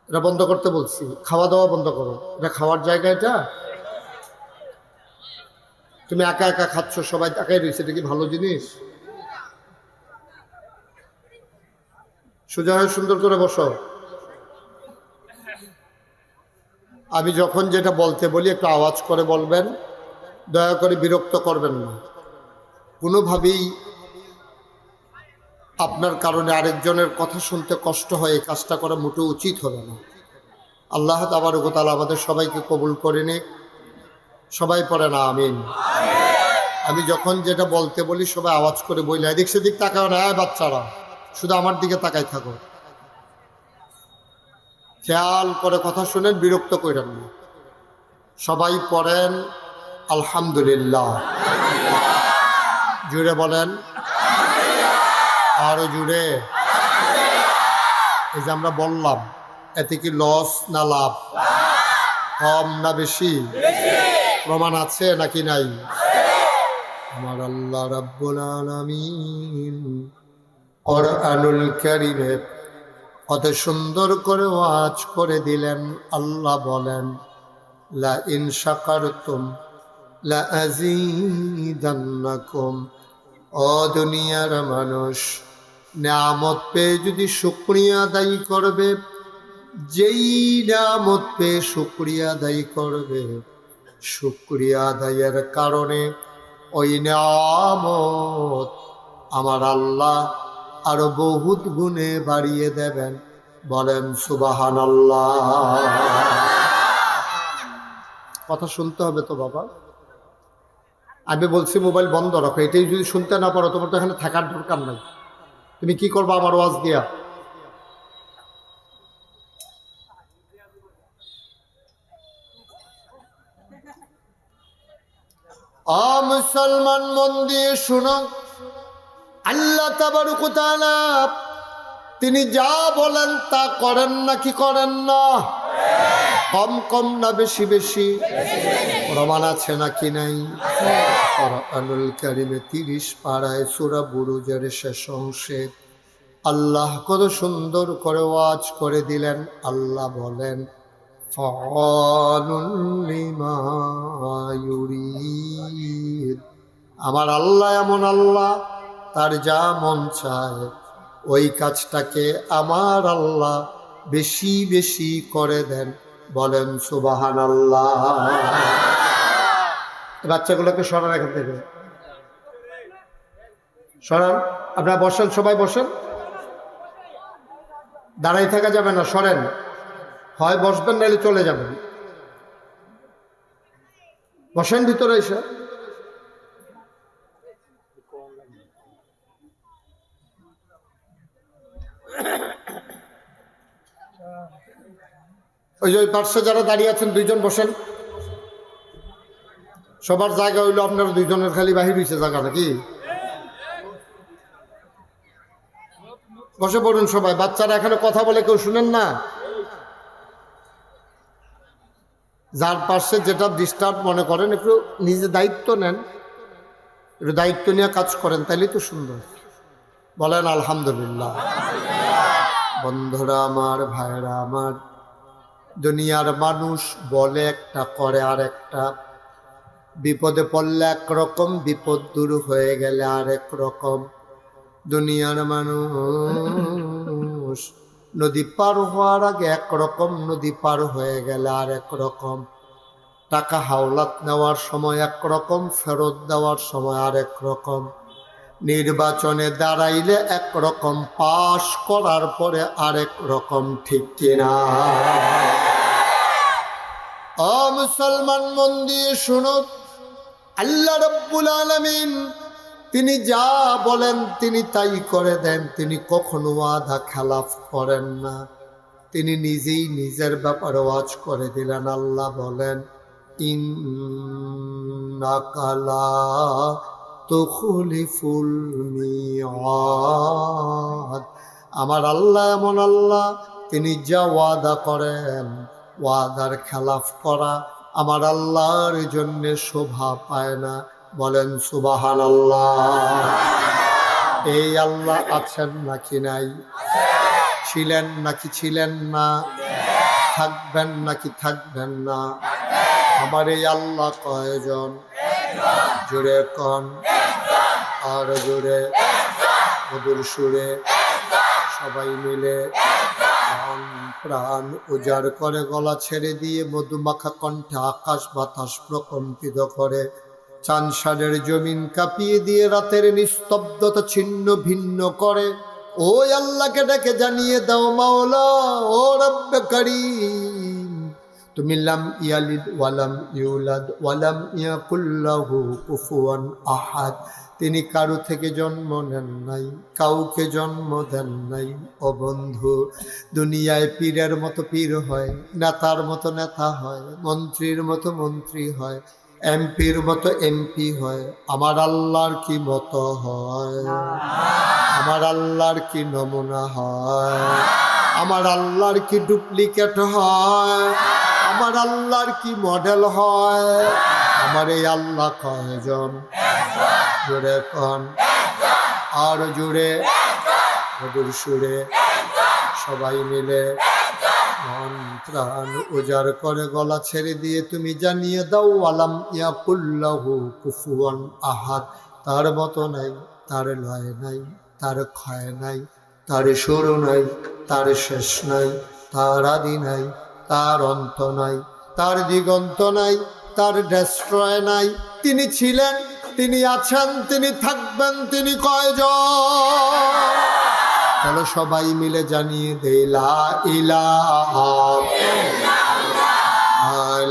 এটা বন্ধ করতে বলছি, খাওয়া দাওয়া বন্ধ করো, এটা খাওয়ার জায়গা। এটা তুমি একা একা খাচ্ছ, সবাই একাই রয়েছে, এটা কি ভালো জিনিস? সোজা হয়ে সুন্দর করে বসো। আমি যখন যেটা বলতে বলি একটু আওয়াজ করে বলবেন, দয়া করে বিরক্ত করবেন না। কোনোভাবেই আপনার কারণে আরেকজনের কথা শুনতে কষ্ট হয়, এই কাজটা করা মোটেও উচিত হবে না। আল্লাহ তাবারক ওয়া তাআলা আমাদের সবাইকে কবুল করে নিক। সবাই পড়ে না আমিন। আমি যখন যেটা বলতে বলি সবাই আওয়াজ করে বলি, এদিক সেদিক তাকাও না বাচ্চারা, শুধু আমার দিকে তাকাই থাকো, খেয়াল করে কথা শুনেন, বিরক্ত করেন না। সবাই পড়েন আলহামদুলিল্লাহ। জুড়ে বলেন, আরো জুড়ে। এই যে আমরা বললাম, এতে কি লস না লাভ? কম না বেশি? প্রমাণ আছে নাকি নাই? আমার আল্লাহ রাব্বুল আলামিন কোরআনুল কারীমে কত সুন্দর করে ওয়াজ করে দিলেন। আল্লাহ বলেন, লা ইন শাকারতুম লা আযীদান্নাকুম। ও দুনিয়ার মানুষ, নিয়ামত পেয়ে যদি শুকরিয়া আদায় করবে, যেই নিয়ামত পেয়ে শুকরিয়া আদায় করবে, শুকরিয়া আদায়ের কারণে ওই নিয়ামত আমার আল্লাহ আরো বহুত গুণে বাড়িয়ে দেবেন। বলেন সুবহানাল্লাহ। কথা শুনতে হবে তো বাবা। আমি বলছি মোবাইল বন্ধ রাখো, এটাই যদি শুনতে না পারো তোমার তো এখানে থাকার দরকার নাই। তুমি কি করবা আমার ওয়াজ দিয়া? মুসলমান মন দিয়ে শুনো, আল্লাহ তাবারক ওয়া তাআলা তিনি যা বলেন তা করেন নাকি করেন না? কম কম না বেশি বেশি? প্রমাণ আছে নাকি নাই? কোরআনুল কারীমে 30 পারায় সূরা বুরুজের শেষ অংশে আল্লাহ কত সুন্দর করে ওয়াজ করে দিলেন। আল্লাহ বলেন, ফাআলুল লিমা ইউরিদ। আমার আল্লাহ এমন আল্লাহ, তার যা মন চায় ওই কাজটাকে আমার আল্লাহ বেশি বেশি করে দেন। বলেন সুবহানাল্লাহ। বাচ্চাগুলোকে সরান এখান থেকে, সরান। আপনারা বসেন, সবাই বসেন, দাঁড়াই থাকা যাবে না, সরেন। হয় বসবেন নাহলে চলে যাবেন। বসেন ভিতরে এসে। ওই যে ওই পার্শ্বে যারা দাঁড়িয়ে আছেন দুইজন বসেন। সবার জায়গা হইলো, আপনার দুইজনের খালি বাহির হয়েছে জায়গা নাকি? বসে পড়ুন সবাই। বাচ্চারা এখানে কথা বলে কেউ শুনেন না? যার পাশে যেটা ডিস্টার্ব মনে করেন একটু নিজে দায়িত্ব নেন, একটু দায়িত্ব নিয়ে কাজ করেন, তাইলেই তো সুন্দর। বলেন আলহামদুলিল্লাহ। বন্ধুরা আমার, ভাইরা আমার, দুনিয়ার মানুষ বলে একটা, করে আর একটা। বিপদে পড়লে একরকম, বিপদ দূর হয়ে গেলে আরেক রকম। দুনিয়ার মানুষ নদী পার হওয়ার আগে একরকম, নদী পার হয়ে গেলে আরেক রকম। টাকা হাওলাত নেওয়ার সময় একরকম, ফেরত দেওয়ার সময় আরেক রকম। নির্বাচনে দাঁড়াইলে একরকম, পাশ করার পরে আরেক রকম, ঠিক কিনা? ও মুসলমান, মন দিয়ে শুনো, আল্লাহ রাব্বুল আলামিন তিনি যা বলেন তিনি তাই করে দেন। তিনি কখনো ওয়াদা খেলাফ করেন না। তিনি নিজেই নিজের ব্যাপারে ওয়াজ করে দিলেন। আল্লাহ বলেন, ইন্নাকা লা তুখলিফুল মিআদ। আমার আল্লাহ এমন আল্লাহ, তিনি যা ওয়াদা করেন, ওয়াদার খেলাফ করা আমার আল্লাহর জন্য শোভা পায় না। বলেন সুবহানাল্লাহ। এই আল্লাহ আছেন নাকি নাই? ছিলেন নাকি ছিলেন না? থাকবেন নাকি থাকবেন না? আমার এই আল্লাহ কয়জন? জোরে কন, আর জোরে, মধুর সুরে, সবাই মিলে প্রাণ প্রাণ উজাড় করে, গলা ছেড়ে দিয়ে মধুমাখা কণ্ঠে আকাশ বাতাস প্রকম্পিত করে, চাঁদসারের জমিন কাঁপিয়ে দিয়ে রাতের নিস্তব্ধতা ছিন্ন ভিন্ন করে। ওই আল্লাহকে ডেকে জানিয়ে দাও, মাওলা ও রব্বে কারীম, তুমি লাম ইয়ালিদ ওয়ালাম ইউলাদ ওয়ালাম ইয়াকুল লাহু কুফুয়ান আহাদ। তিনি কারো থেকে জন্ম নেন নাই, কাউকে জন্ম দেন নাই। ও বন্ধু, দুনিয়ায় পীরের মতো পীর হয়, নেতার মতো নেতা হয়, মন্ত্রীর মতো মন্ত্রী হয়, এমপির মতো এমপি হয়। আমার আল্লাহর কি মতো হয়? আমার আল্লাহর কি নমুনা হয়? আমার আল্লাহর কি ডুপ্লিকেট হয়? আমার আল্লাহর কি মডেল হয়? আমার এই আল্লাহ কয়জন? জোরে কন, আর জোরে, মধুর সুরে, সবাই মিলে মন প্রাণ উজাড় করে গলা ছেড়ে দিয়ে তুমি জানিয়ে দাও, আলাম ইয়াকুল লাহু কুফুয়ান আহাদ। তার মতো নাই, তার লয় নাই, তার ক্ষয় নাই, তার শুরু নাই, তার শেষ নাই, তার আদি নাই, তার অন্ত নাই, তার দিগন্ত নাই, তার ডেস্ট্রয় নাই। তিনি ছিলেন, তিনি আছেন, তিনি থাকবেন, তিনি কয়জন? চলো সবাই মিলে জানিয়ে দে, লা ইলাহা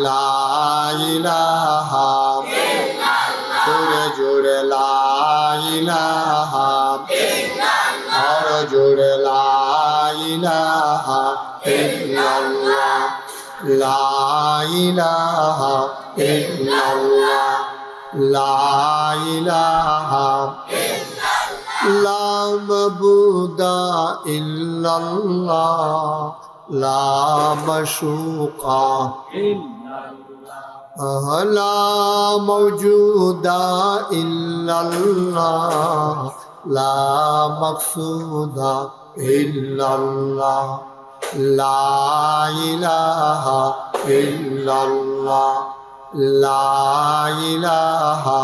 লা ইলাহা, জোরে জোরে লা ইলাহা, আর জোরে লা ইলাহা ইল্লাল্লাহ, লা ইলাহা ইল্লাল্লাহ, লা ইলাহা লা মাবুদা ইল্লাল্লাহ, লা মাশুকা লা মাওজুদা ইল্লাল্লাহ, লা মাকসুদা ইল্লাল্লাহ, লা ইলাহা ইল্লাল্লাহ, লা ইলাহা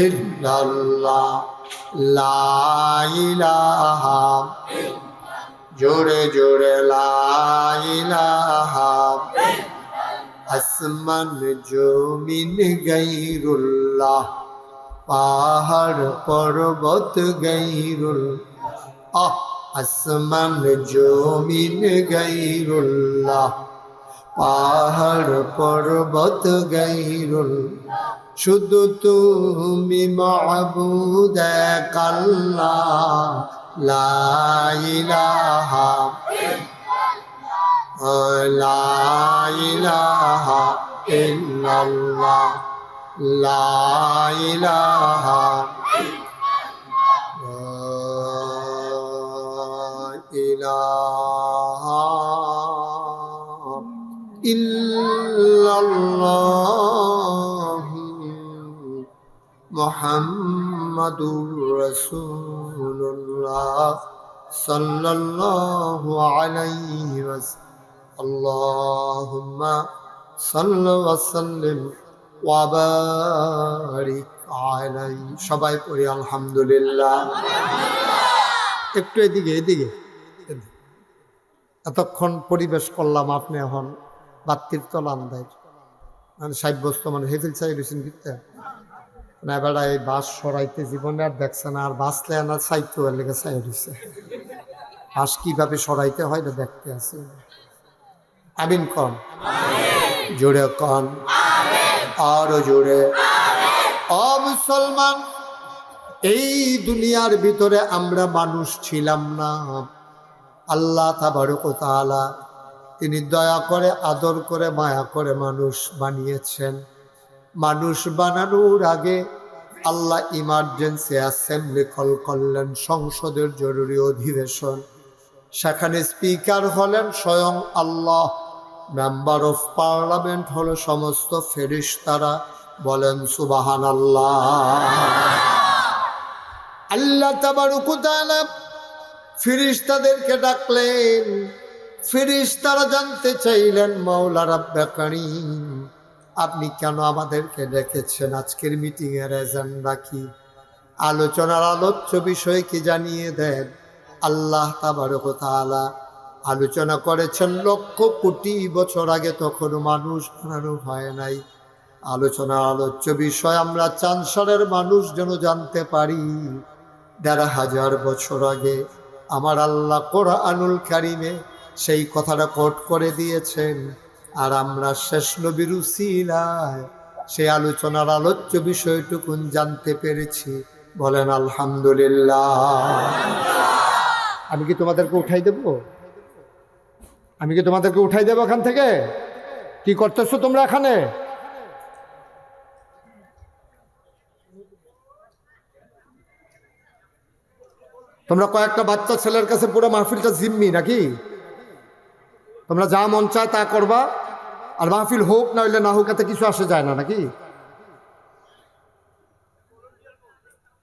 ইল্লাল্লাহ, লা ইলাহা, জোরে জোরে লা ইলাহা। আসমান জমিন গায়রুল্লাহ, পাহাড় পর্বত গায়রুল্লাহ। আসমান জমিন গায়রুল্লাহ, পাহাড় পর্বত গায়রুল্লাহ। শুধু তুমি মাবুদ এক আল্লাহ, লা ইলাহা লা ইলাহা ইল্লাল্লাহ, লা ইলাহা ইল্লাল্লাহ। ইল্লাল্লাহ মুহাম্মাদুর রাসূলুল্লাহ সাল্লাল্লাহু আলাইহি ওয়াসাল্লাম আল্লাহুম্মা সাল্লি ওয়া সাল্লিম ওয়া বারিক আলাইহি। সবাই পড়ি আলহামদুলিল্লাহ। একটু এদিকে এদিকে, এতক্ষণ পরিবেশ করলাম, আপনি এখন বাত্তির তলান দেয় মানে সাব্যস্ত মানে হেফিল চাই রয়েছেন কিন্তু না এবার এই বাস সরাইতে জীবনে আর দেখছে না, আর বাসলে না চাইতে লেগে চাই রয়েছে। বাস কিভাবে সরাইতে হয় না দেখতে আছে। আমিন কন, জোরে কন, আরো জোরে। ও মুসলমান, এই দুনিয়ার ভিতরে আমরা মানুষ ছিলাম না। আল্লাহ তাবারক ওয়া তাআলা তিনি দয়া করে, আদর করে, মায়া করে মানুষ বানিয়েছেন। মানুষ বানানোর আগে আল্লাহ ইমার্জেন্সি অ্যাসেম্বলি কল করলেন, সংসদের জরুরি অধিবেশন। সেখানে স্পিকার হলেন স্বয়ং আল্লাহ, মেম্বার অফ পার্লামেন্ট হলো সমস্ত ফেরেশতারা। বলেন সুবহানাল্লাহ। আল্লাহ তাবারক ওয়া তাআলা ফেরেশতাদেরকে ডাকলেন। ফেরেশতারা জানতে চাইলেন, মাওলা রাব্বে কারীম, আপনি কেন আমাদেরকে ডেকেছেন? আজকের মিটিং এর এজেন্ডা কি? আলোচনার আলোচ্য বিষয় কি জানিয়ে দেন। আল্লাহ তাবারক ওয়া তাআলা আলোচনা করেছেন লক্ষ কোটি বছর আগে, তখন মানুষ বানানো হয় নাই। আলোচনার আলোচ্য বিষয় আমরা চাঁদশারের মানুষ যেন জানতে পারি। ১,৫০০ বছর আগে আমার আল্লাহ কোরআনুল কারীমে সেই কথাটা কোট করে দিয়েছেন। আর আমরা শেষ নবীর উসিলায় সেই আলোচনার আলোচ্য বিষয়টুকুন জানতে পেরেছি। বলেন আলহামদুলিল্লাহ। আমি কি তোমাদেরকে উঠাই দেব? আমি কি তোমাদেরকে উঠাই দেবো এখান থেকে? কি করতেছো তোমরা এখানে? তোমরা কয়েকটা বাচ্চা ছেলের কাছে পুরো মাহফিলটা জিম্মি নাকি? তোমরা যা মন চায় তা করবা, আর মাহফিল হোক না হইলে না হোক এতে কিছু আসে যায় না নাকি?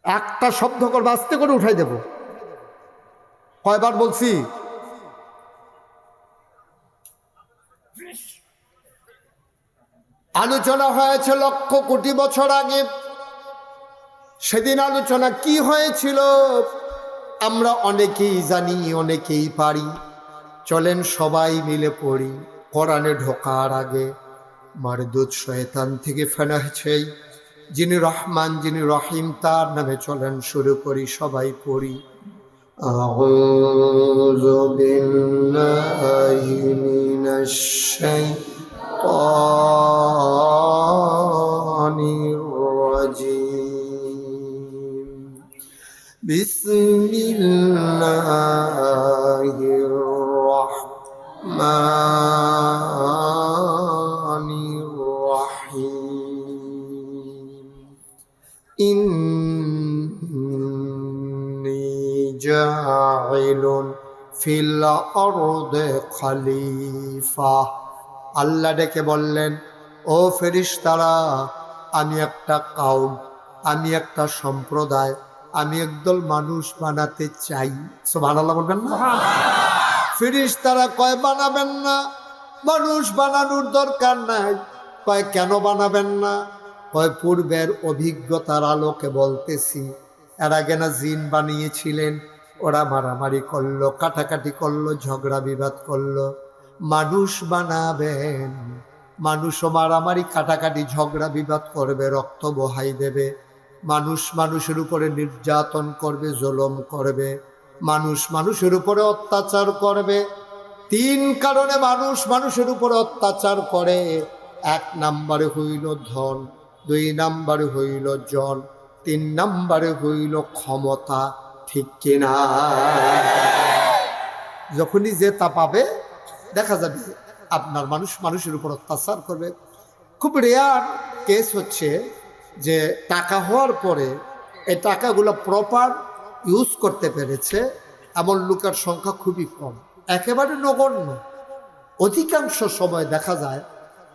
একটা শব্দ করবা, আস্তে করে উঠাই দেব। কয়বার বলছি? আলোচনা হয়েছে লক্ষ কোটি বছর আগে। সেদিন আলোচনা কি হয়েছিল আমরা অনেকেই জানি, অনেকেই পারি। চলেন সবাই মিলে পড়ি। কোরআনে ঢোকার আগে মারদুদ শয়তান থেকে ফেনা চাই, যিনি রহমান, যিনি রহিম, তার নামে চলেন শুরু করি। সবাই পড়ি। আউযু বিল্লাহি মিনাশ শাইতানির রাজীম। বিসমিল্লাহির রাহমানির রাহিম। ইন্নী জাইলুন ফিল আরদি খলিফা। আল্লাহ ডেকে বললেন, ও ফেরেশতারা, আমি একটা কাউম, আমি একটা সম্প্রদায়, আমি একদল মানুষ বানাতে চাই। সুবহানাল্লাহ বলবেন না? ফেরেশতারা কয় বানাবেন না, মানুষ বানানোর দরকার নাই। কয় কেন বানাবেন না? কয় পূর্বের অভিজ্ঞতার আলোকে বলতেছি। এর আগে না জিন বানিয়েছিলেন, ওরা মারামারি করলো, কাটাকাটি করলো, ঝগড়া বিবাদ করলো। মানুষ বানাবেন, মানুষও মারামারি কাটাকাটি ঝগড়া বিবাদ করবে, রক্ত বহাই দেবে। মানুষ মানুষের উপরে নির্যাতন করবে, জুলুম করবে, মানুষ মানুষের উপরে অত্যাচার করবে। 3 কারণে মানুষ মানুষের উপরে অত্যাচার করে। 1 নম্বরে হইল ধন, 2 নম্বরে হইল জন, 3 নম্বরে হইল ক্ষমতা। ঠিক কিনা? যখনই যে তা পাবে দেখা যাবে আপনার মানুষ মানুষের উপর অত্যাচার করবে। খুব রেয়ার কেস হচ্ছে যে টাকা হওয়ার পরে এই টাকাগুলো প্রপার ইউজ করতে পেরেছে এমন লোকের সংখ্যা খুবই কম, একেবারে নগণ্য। অধিকাংশ সময় দেখা যায়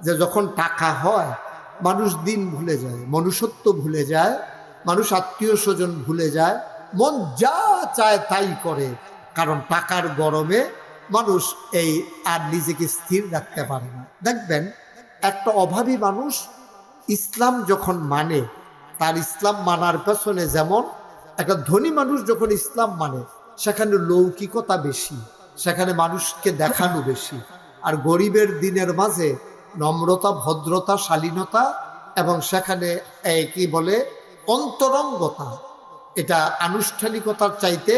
যে যখন টাকা হয় মানুষ দিন ভুলে যায়, মনুষ্যত্ব ভুলে যায়, মানুষ আত্মীয় স্বজন ভুলে যায়, মন যা চায় তাই করে। কারণ টাকার গরমে মানুষ এই আর নিজেকে স্থির রাখতে পারে না। দেখবেন একটা অভাবী মানুষ ইসলাম যখন মানে, তার ইসলাম মানার পেছনে যেমন একটা ধনী মানুষ যখন ইসলাম মানে সেখানে লৌকিকতা বেশি, সেখানে মানুষকে দেখানো বেশি। আর গরিবের দিনের মাঝে নম্রতা, ভদ্রতা, শালীনতা এবং সেখানে কি বলে অন্তরঙ্গতা, এটা আনুষ্ঠানিকতার চাইতে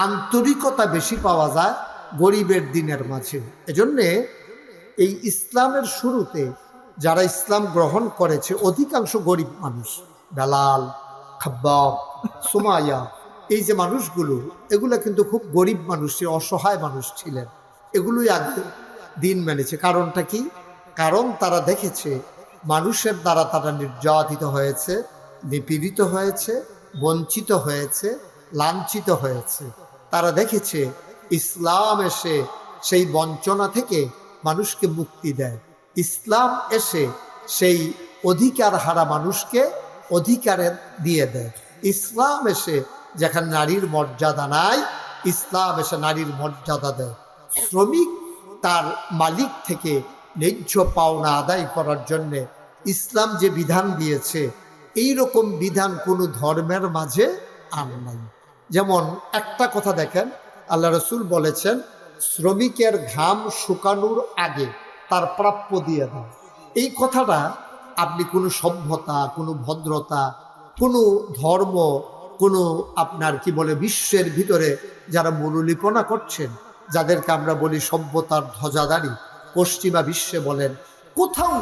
আন্তরিকতা বেশি পাওয়া যায় গরিবের দিনের মাঝে। এজন্যে এই ইসলামের শুরুতে যারা ইসলাম গ্রহণ করেছে অধিকাংশ গরিব মানুষ। বেলাল, খাব্বাব, সুমাইয়া, এই যে মানুষগুলো, এগুলো কিন্তু খুব গরিব মানুষ, অসহায় মানুষ ছিলেন। এগুলোই আগে দিন মেনেছে। কারণটা কি? কারণ তারা দেখেছে মানুষের দ্বারা তারা নির্যাতিত হয়েছে, নিপীড়িত হয়েছে, বঞ্চিত হয়েছে, লাঞ্ছিত হয়েছে। তারা দেখেছে ইসলাম এসে সেই বঞ্চনা থেকে মানুষকে মুক্তি দেয়। ইসলাম এসে সেই অধিকার হারা মানুষকে অধিকারে দিয়ে দেয়। ইসলাম এসে যেখানে নারীর মর্যাদা নাই, ইসলাম এসে নারীর মর্যাদা দেয়। শ্রমিক তার মালিক থেকে ন্যায্য পাওনা আদায় করার জন্যে ইসলাম যে বিধান দিয়েছে, এই রকম বিধান কোনো ধর্মের মাঝে আর নাই। যেমন একটা কথা দেখেন, আল্লাহ রসুল বলেছেন শ্রমিকের ঘাম শুকানোর আগে তার প্রাপ্য দিয়ে দাও। এই কথাটা আপনি কোনো সভ্যতা, কোনো ভদ্রতা, কোনো ধর্ম, কোনো আপনার কি বলে বিশ্বের ভিতরে যারা মনোলিপনা করছেন, যাদেরকে আমরা বলি সভ্যতার ধ্বজাধারী, পশ্চিমা বিশ্বে বলেন, কোথাও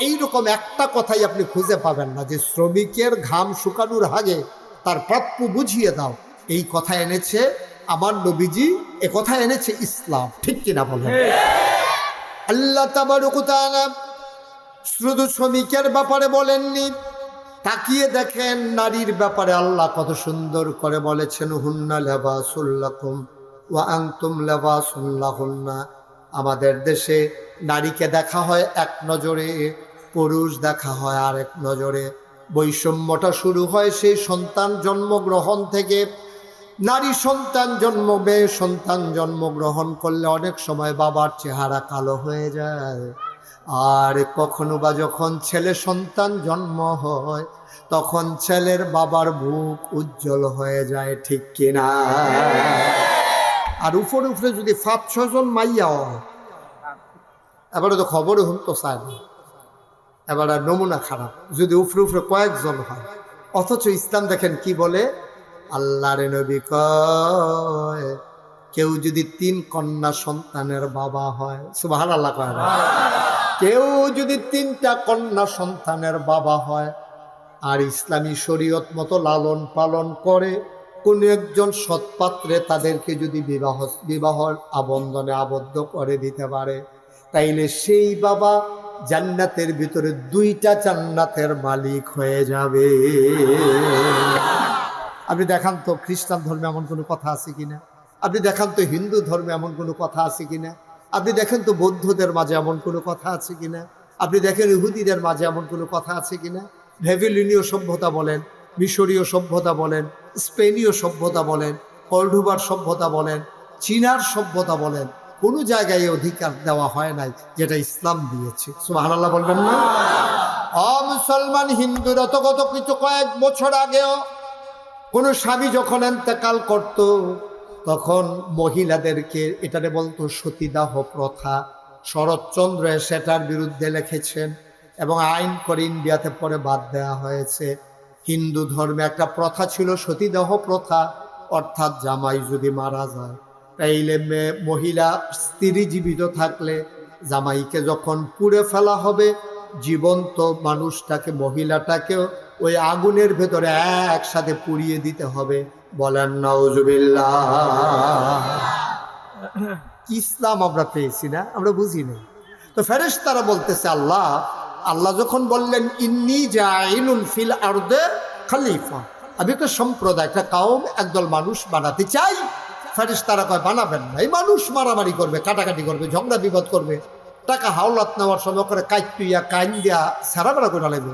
এইরকম একটা কথাই আপনি খুঁজে পাবেন না যে শ্রমিকের ঘাম শুকানোর আগে তার প্রাপ্য বুঝিয়ে দাও। এই কথা এনেছে আমার নবীজি, এ কথা এনেছে ইসলাম। ঠিক কিনা বলেন? আল্লাহ তাবারক ওয়া তাআলা শুধু শ্রমিকের ব্যাপারে বলেননি, তাকিয়ে দেখেন নারীর ব্যাপারে আল্লাহ কত সুন্দর করে বলেছেন, হুন্না লিবাসুল লাকুম ওয়া আনতুম লিবাসুল লাহুন্না। আমাদের দেশে নারীকে দেখা হয় এক নজরে, পুরুষ দেখা হয় আরেক নজরে। বৈষম্যটা শুরু হয় সেই সন্তান জন্মগ্রহণ থেকে। নারী সন্তান জন্মবে, সন্তান জন্মগ্রহণ করলে অনেক সময় বাবার চেহারা কালো হয়ে যায়। আর কখনো বা যখন ছেলে সন্তান জন্ম হয় তখন ছেলের বাবার মুখ উজ্জ্বল হয়ে যায়। ঠিক কিনা? আর উপরে উপরে যদি 5-6 জন মাইয়া হয়, এবারে তো খবরে হুন তো চায় না, এবারে নমুনা খারাপ যদি উপরে উপরে কয়েকজন হয়। অথচ ইসলাম দেখেন কি বলে, আল্লাহর নবী কয় কেউ যদি 3 কন্যা সন্তানের বাবা হয়, সুবহানাল্লাহ কয় না, কেউ যদি 3টা কন্যা সন্তানের বাবা হয় আর ইসলামী শরীয়ত মতো লালন পালন করে কোন একজন সৎপাত্রে তাদেরকে যদি বিবাহর আবন্ধনে আবদ্ধ করে দিতে পারে, তাইলে সেই বাবা জান্নাতের ভিতরে 2টা জান্নাতের মালিক হয়ে যাবে। আপনি দেখান তো খ্রিস্টান ধর্মে এমন কোনো কথা আছে কিনা? আপনি দেখান তো হিন্দু ধর্মে এমন কোনো কথা আছে কিনা? আপনি দেখেন তো বৌদ্ধদের মাঝে এমন কোনো কথা আছে কিনা? আপনি দেখেন ইহুদিদের মাঝে এমন কোনো কথা আছে কিনা? ভেভিলিনীয় সভ্যতা বলেন, মিশরীয় সভ্যতা বলেন, স্পেনীয় সভ্যতা বলেন, কর্ডোবার সভ্যতা বলেন, চীনার সভ্যতা বলেন, কোনো জায়গায় অধিকার দেওয়া হয় নাই যেটা ইসলাম দিয়েছে। সুবহানাল্লাহ বলবেন না? মুসলমান হিন্দুরা তো গত কিছু কয়েক বছর আগেও কোনো স্বামী যখন ইন্তেকাল করত তখন মহিলাদেরকে এটারে বলতো সতীদাহ প্রথা। শরৎচন্দ্র সেটার বিরুদ্ধে লিখেছেন এবং আইন করে ইন্ডিয়াতে পরে বাদ দেওয়া হয়েছে। হিন্দু ধর্মে একটা প্রথা ছিল সতীদাহ প্রথা, অর্থাৎ জামাই যদি মারা যায় তাইলে মহিলা স্ত্রী জীবিত থাকলে জামাইকে যখন পুড়ে ফেলা হবে, জীবন্ত মানুষটাকে, মহিলাটাকেও ওই আগুনের ভেতরে একসাথে পুড়িয়ে দিতে হবে। বলেন নাউজুবিল্লাহ। ইসলাম আমরা পেয়েছি না? আমরা বুঝি না। তো ফেরেশতারা বলতেছে আল্লাহ যখন বললেন ইন্নী জাইলুন ফিল আরদে খলিফা, আমি একটা সম্প্রদায়, একটা কওম, একদল মানুষ বানাতে চাই। ফেরেশতারা কয় বানাবেন না, এই মানুষ মারামারি করবে, কাটাকাটি করবে, ঝগড়া বিবাদ করবে, টাকা হাওলাত নেওয়ার সময় করে কাইতুইয়া কাইন দিয়া সারা বেড়া করে লাগবে,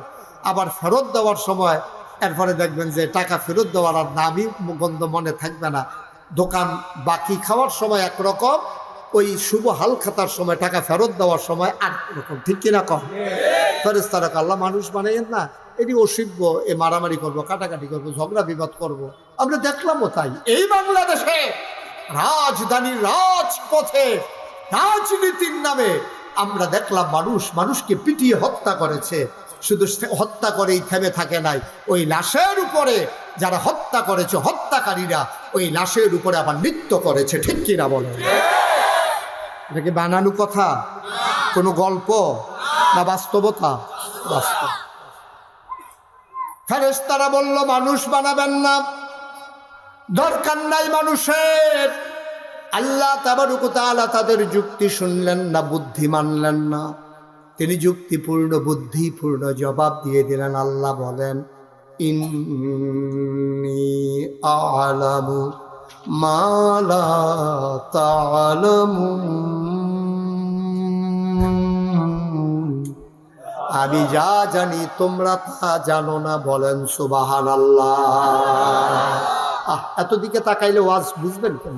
আবার ফেরত দেওয়ার সময় এরপরে দেখবেন যে টাকা ফেরত দেওয়ার আর নামই গন্ধ মনে থাকবে না। দোকান বাকি খাওয়ার সময় একরকম, ওই শুভ হাল খাতার সময় টাকা ফেরত দেওয়ার সময় আর রকম, ঠিক কিনা কম? ফেরেশতারা আল্লাহ মানুষ বানাইয়েন না, এটি অসিব্য, এ মারামারি করবো, কাটাকাটি করবো, ঝগড়া বিবাদ করবো। আমরা দেখলামও তাই এই বাংলাদেশে রাজধানীর রাজপথে রাজনীতির নামে আমরা দেখলাম মানুষকে পিটিয়ে হত্যা করেছে। শুধু হত্যা করেই থেমে থাকে নাই, ওই লাশের উপরে যারা হত্যা করেছে হত্যাকারীরা ওই লাশের উপরে আবার নৃত্য করেছে, ঠিক কিনা বলে? এটা কি বানানো কথা, কোনো গল্প না বাস্তবতা? বাস্তব। ফেরেশতারা বলল মানুষ বানাবেন না, দরকার নাই মানুষের। আল্লাহ তাবারক ওয়া তাআলা তাদের যুক্তি শুনলেন না, বুদ্ধি মানলেন না। তিনি যুক্তিপূর্ণ বুদ্ধিপূর্ণ জবাব দিয়ে দিলেন। আল্লাহ বলেন ইন্নী আ'লামু মা লা তা'লামুন, আমি যা জানি তোমরা তা জানো না। বলেন সুবহানাল্লাহ। এতদিকে তাকাইলে ওয়াজ বুঝবেন কেন?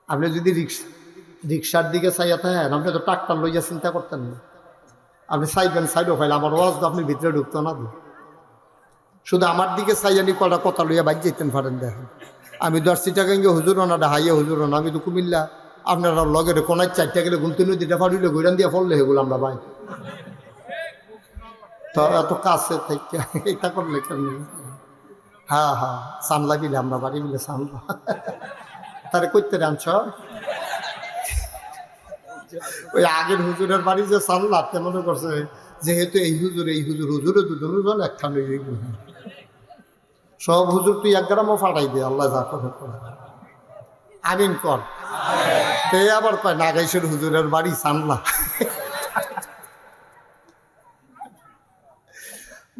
আপনি যদি রিক্সার দিকে চাইয়া থাকেন, আপনি তো ট্রাক্টর লইয়া চিন্তা করতেন না। আপনি চাইবেন সাইডও ফাইলে, আমার ওয়াজ তো আপনি ভিতরে ঢুকতো না। শুধু আমার দিকে চাইয়ানি কটা কথা লইয়া বাইক যেতেন পারেন। দেখেন আমি 10 টাকা হুজুর না ডাহাইয়া হুজুর না, আমি তো কুমিল্লা আপনারা লগের কোনায় 4টা গেলে গুনতে নদীটা ফাড়িলে গৈরান দিয়া ফললে হেগুলো আমরা ভাই তো এত কাছে থেকে এটা করলে কেমন? হ্যাঁ হ্যাঁ, সানলা বিলে আমরা বাড়ি বিলে সানলা তারে করতে আনছ। ওই আগের হুজুরের বাড়ি যে সানলা মনে করছে যেহেতু এই হুজুরে দুজন একটা সব হুজুর তুই 1 গ্রামও ফাটাই দে, আল্লাহ যা করে আমিন কর। তে আবার কয় নাগাইশের হুজুরের বাড়ি সানলা।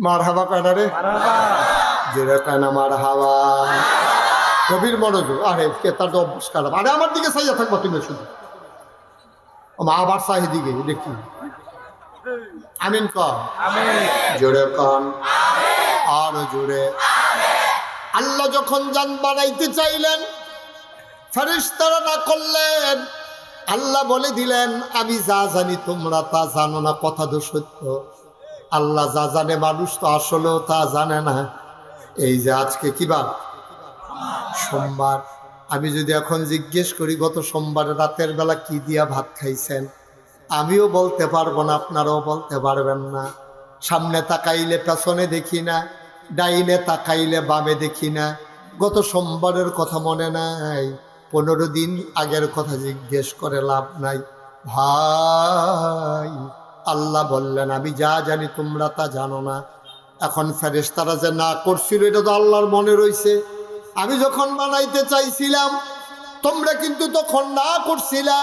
মার হাবা কয় না রে, যেটা কয় না মার হাওয়া। গভীর মনোযোগ। আরে তার তো অভ্যাস খারাপ। আরে আমার দিকে চাইয়া থাকবো তুমি শুধু, মা আবার চাহি দিকে দেখি। আমিন কর, জোরে কন, আরো জোরে। আল্লাহ যখন জান বানাইতে চাইলেন ফেরেশতারা না করলেন। আল্লাহ বলে দিলেন আমি যা জানি তোমরা তা জানো না। কথা তো সত্য, আল্লাহ যা জানে মানুষ তো আসলেও তা জানে না। এই যে আজকে কি বার? সোমবার। আমি যদি এখন জিজ্ঞেস করি গত সোমবার রাতের বেলা কি দিয়া ভাত খাইছেন, আমিও বলতে পারবো না, আপনারাও বলতে পারবেন না। সামনে তাকাইলে পেছনে দেখি না, ডাইনে তাকাইলে বামে দেখি না। গত সোমবারের কথা মনে নাই, 15 দিন আগের কথা জিজ্ঞেস করে লাভ নাই ভাই। আল্লাহ বললেন আমি যা জানি তোমরা তা জানো না। এখন ফেরেশতারা যে না করছিল এটা তো আল্লাহর মনে রইছে। আমি যখন বানাইতে চাইছিলাম তোমরা কিন্তু তখন না করছিলা।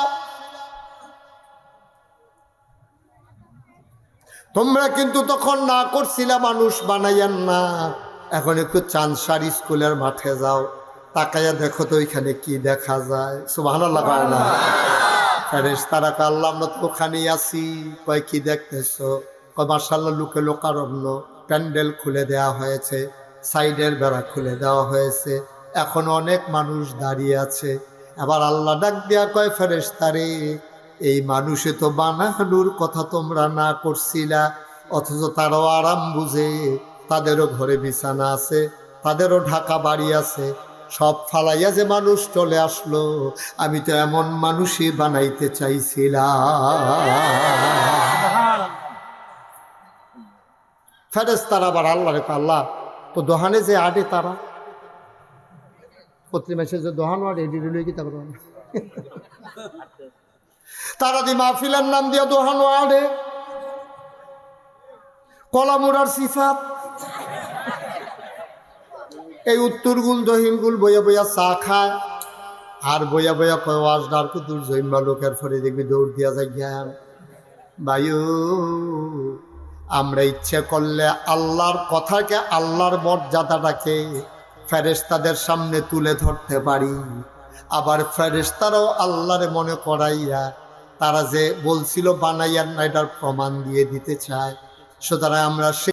তোমরা কিন্তু তখন না করছিলা মানুষ বানাইয়েন না। এখন একটু চাঁদসারি স্কুলের মাঠে যাও, তাকাইয়া দেখো তো ওইখানে কি দেখা যায়। সুবহানাল্লাহ। না ফেরেশতারা কয় আল্লাহ আমরা তো ওখানেই আছি। কয় কি দেখতেছো? কয় মাশাআল্লাহ লোকে লোকারণ্য, প্যান্ডেল খুলে দেওয়া হয়েছে, সাইডের বেড়া খুলে দেওয়া হয়েছে, এখন অনেক মানুষ দাঁড়িয়ে আছে। আবার আল্লাহ ডাক দেয়া কয় ফেরেশতারে এই মানুষে তো বানানোর কথা তোমরা না করছিলা, অথচ তারাও আরাম বুঝে, তাদেরও ঘরে বিছানা আছে, তাদেরও ঢাকা বাড়ি আছে, সব ফালাইয়া যে মানুষ চলে আসলো। আমি তো এমন মানুষই বানাইতে চাইছিলাম। ফেরেশতারা আবার আল্লাহ রেখে আল্লাহ তো দোহানে যে আডে তারা প্রতি মাসে যে দোহান আডে এটি লই কি তারপর তারা দি মাহফিলের নাম দিয়া দোহান আডে কলামুরার সিফাত এই উত্তর গুল দহিন গুল বইয়া বইয়া চা খায় আর বইয়া বইয়া কয় ওয়াজদার কুতুর জৈম্বা লোকের ফরে দেখবি দৌড় দিয়া যায় জ্ঞান। বায়ু আমরা ইচ্ছে করলে আল্লাহর কথাকে, আল্লাহর মর্যাদাটাকে ফেরেশতাদের সামনে তুলে ধরতে পারি। আবার ফেরেশতারাও আল্লাহরে মনে করাইয়া তারা যে বলছিল বানাইয়ার না, এটার প্রমাণ দিয়ে দিতে চায়। সুতরাং আমরা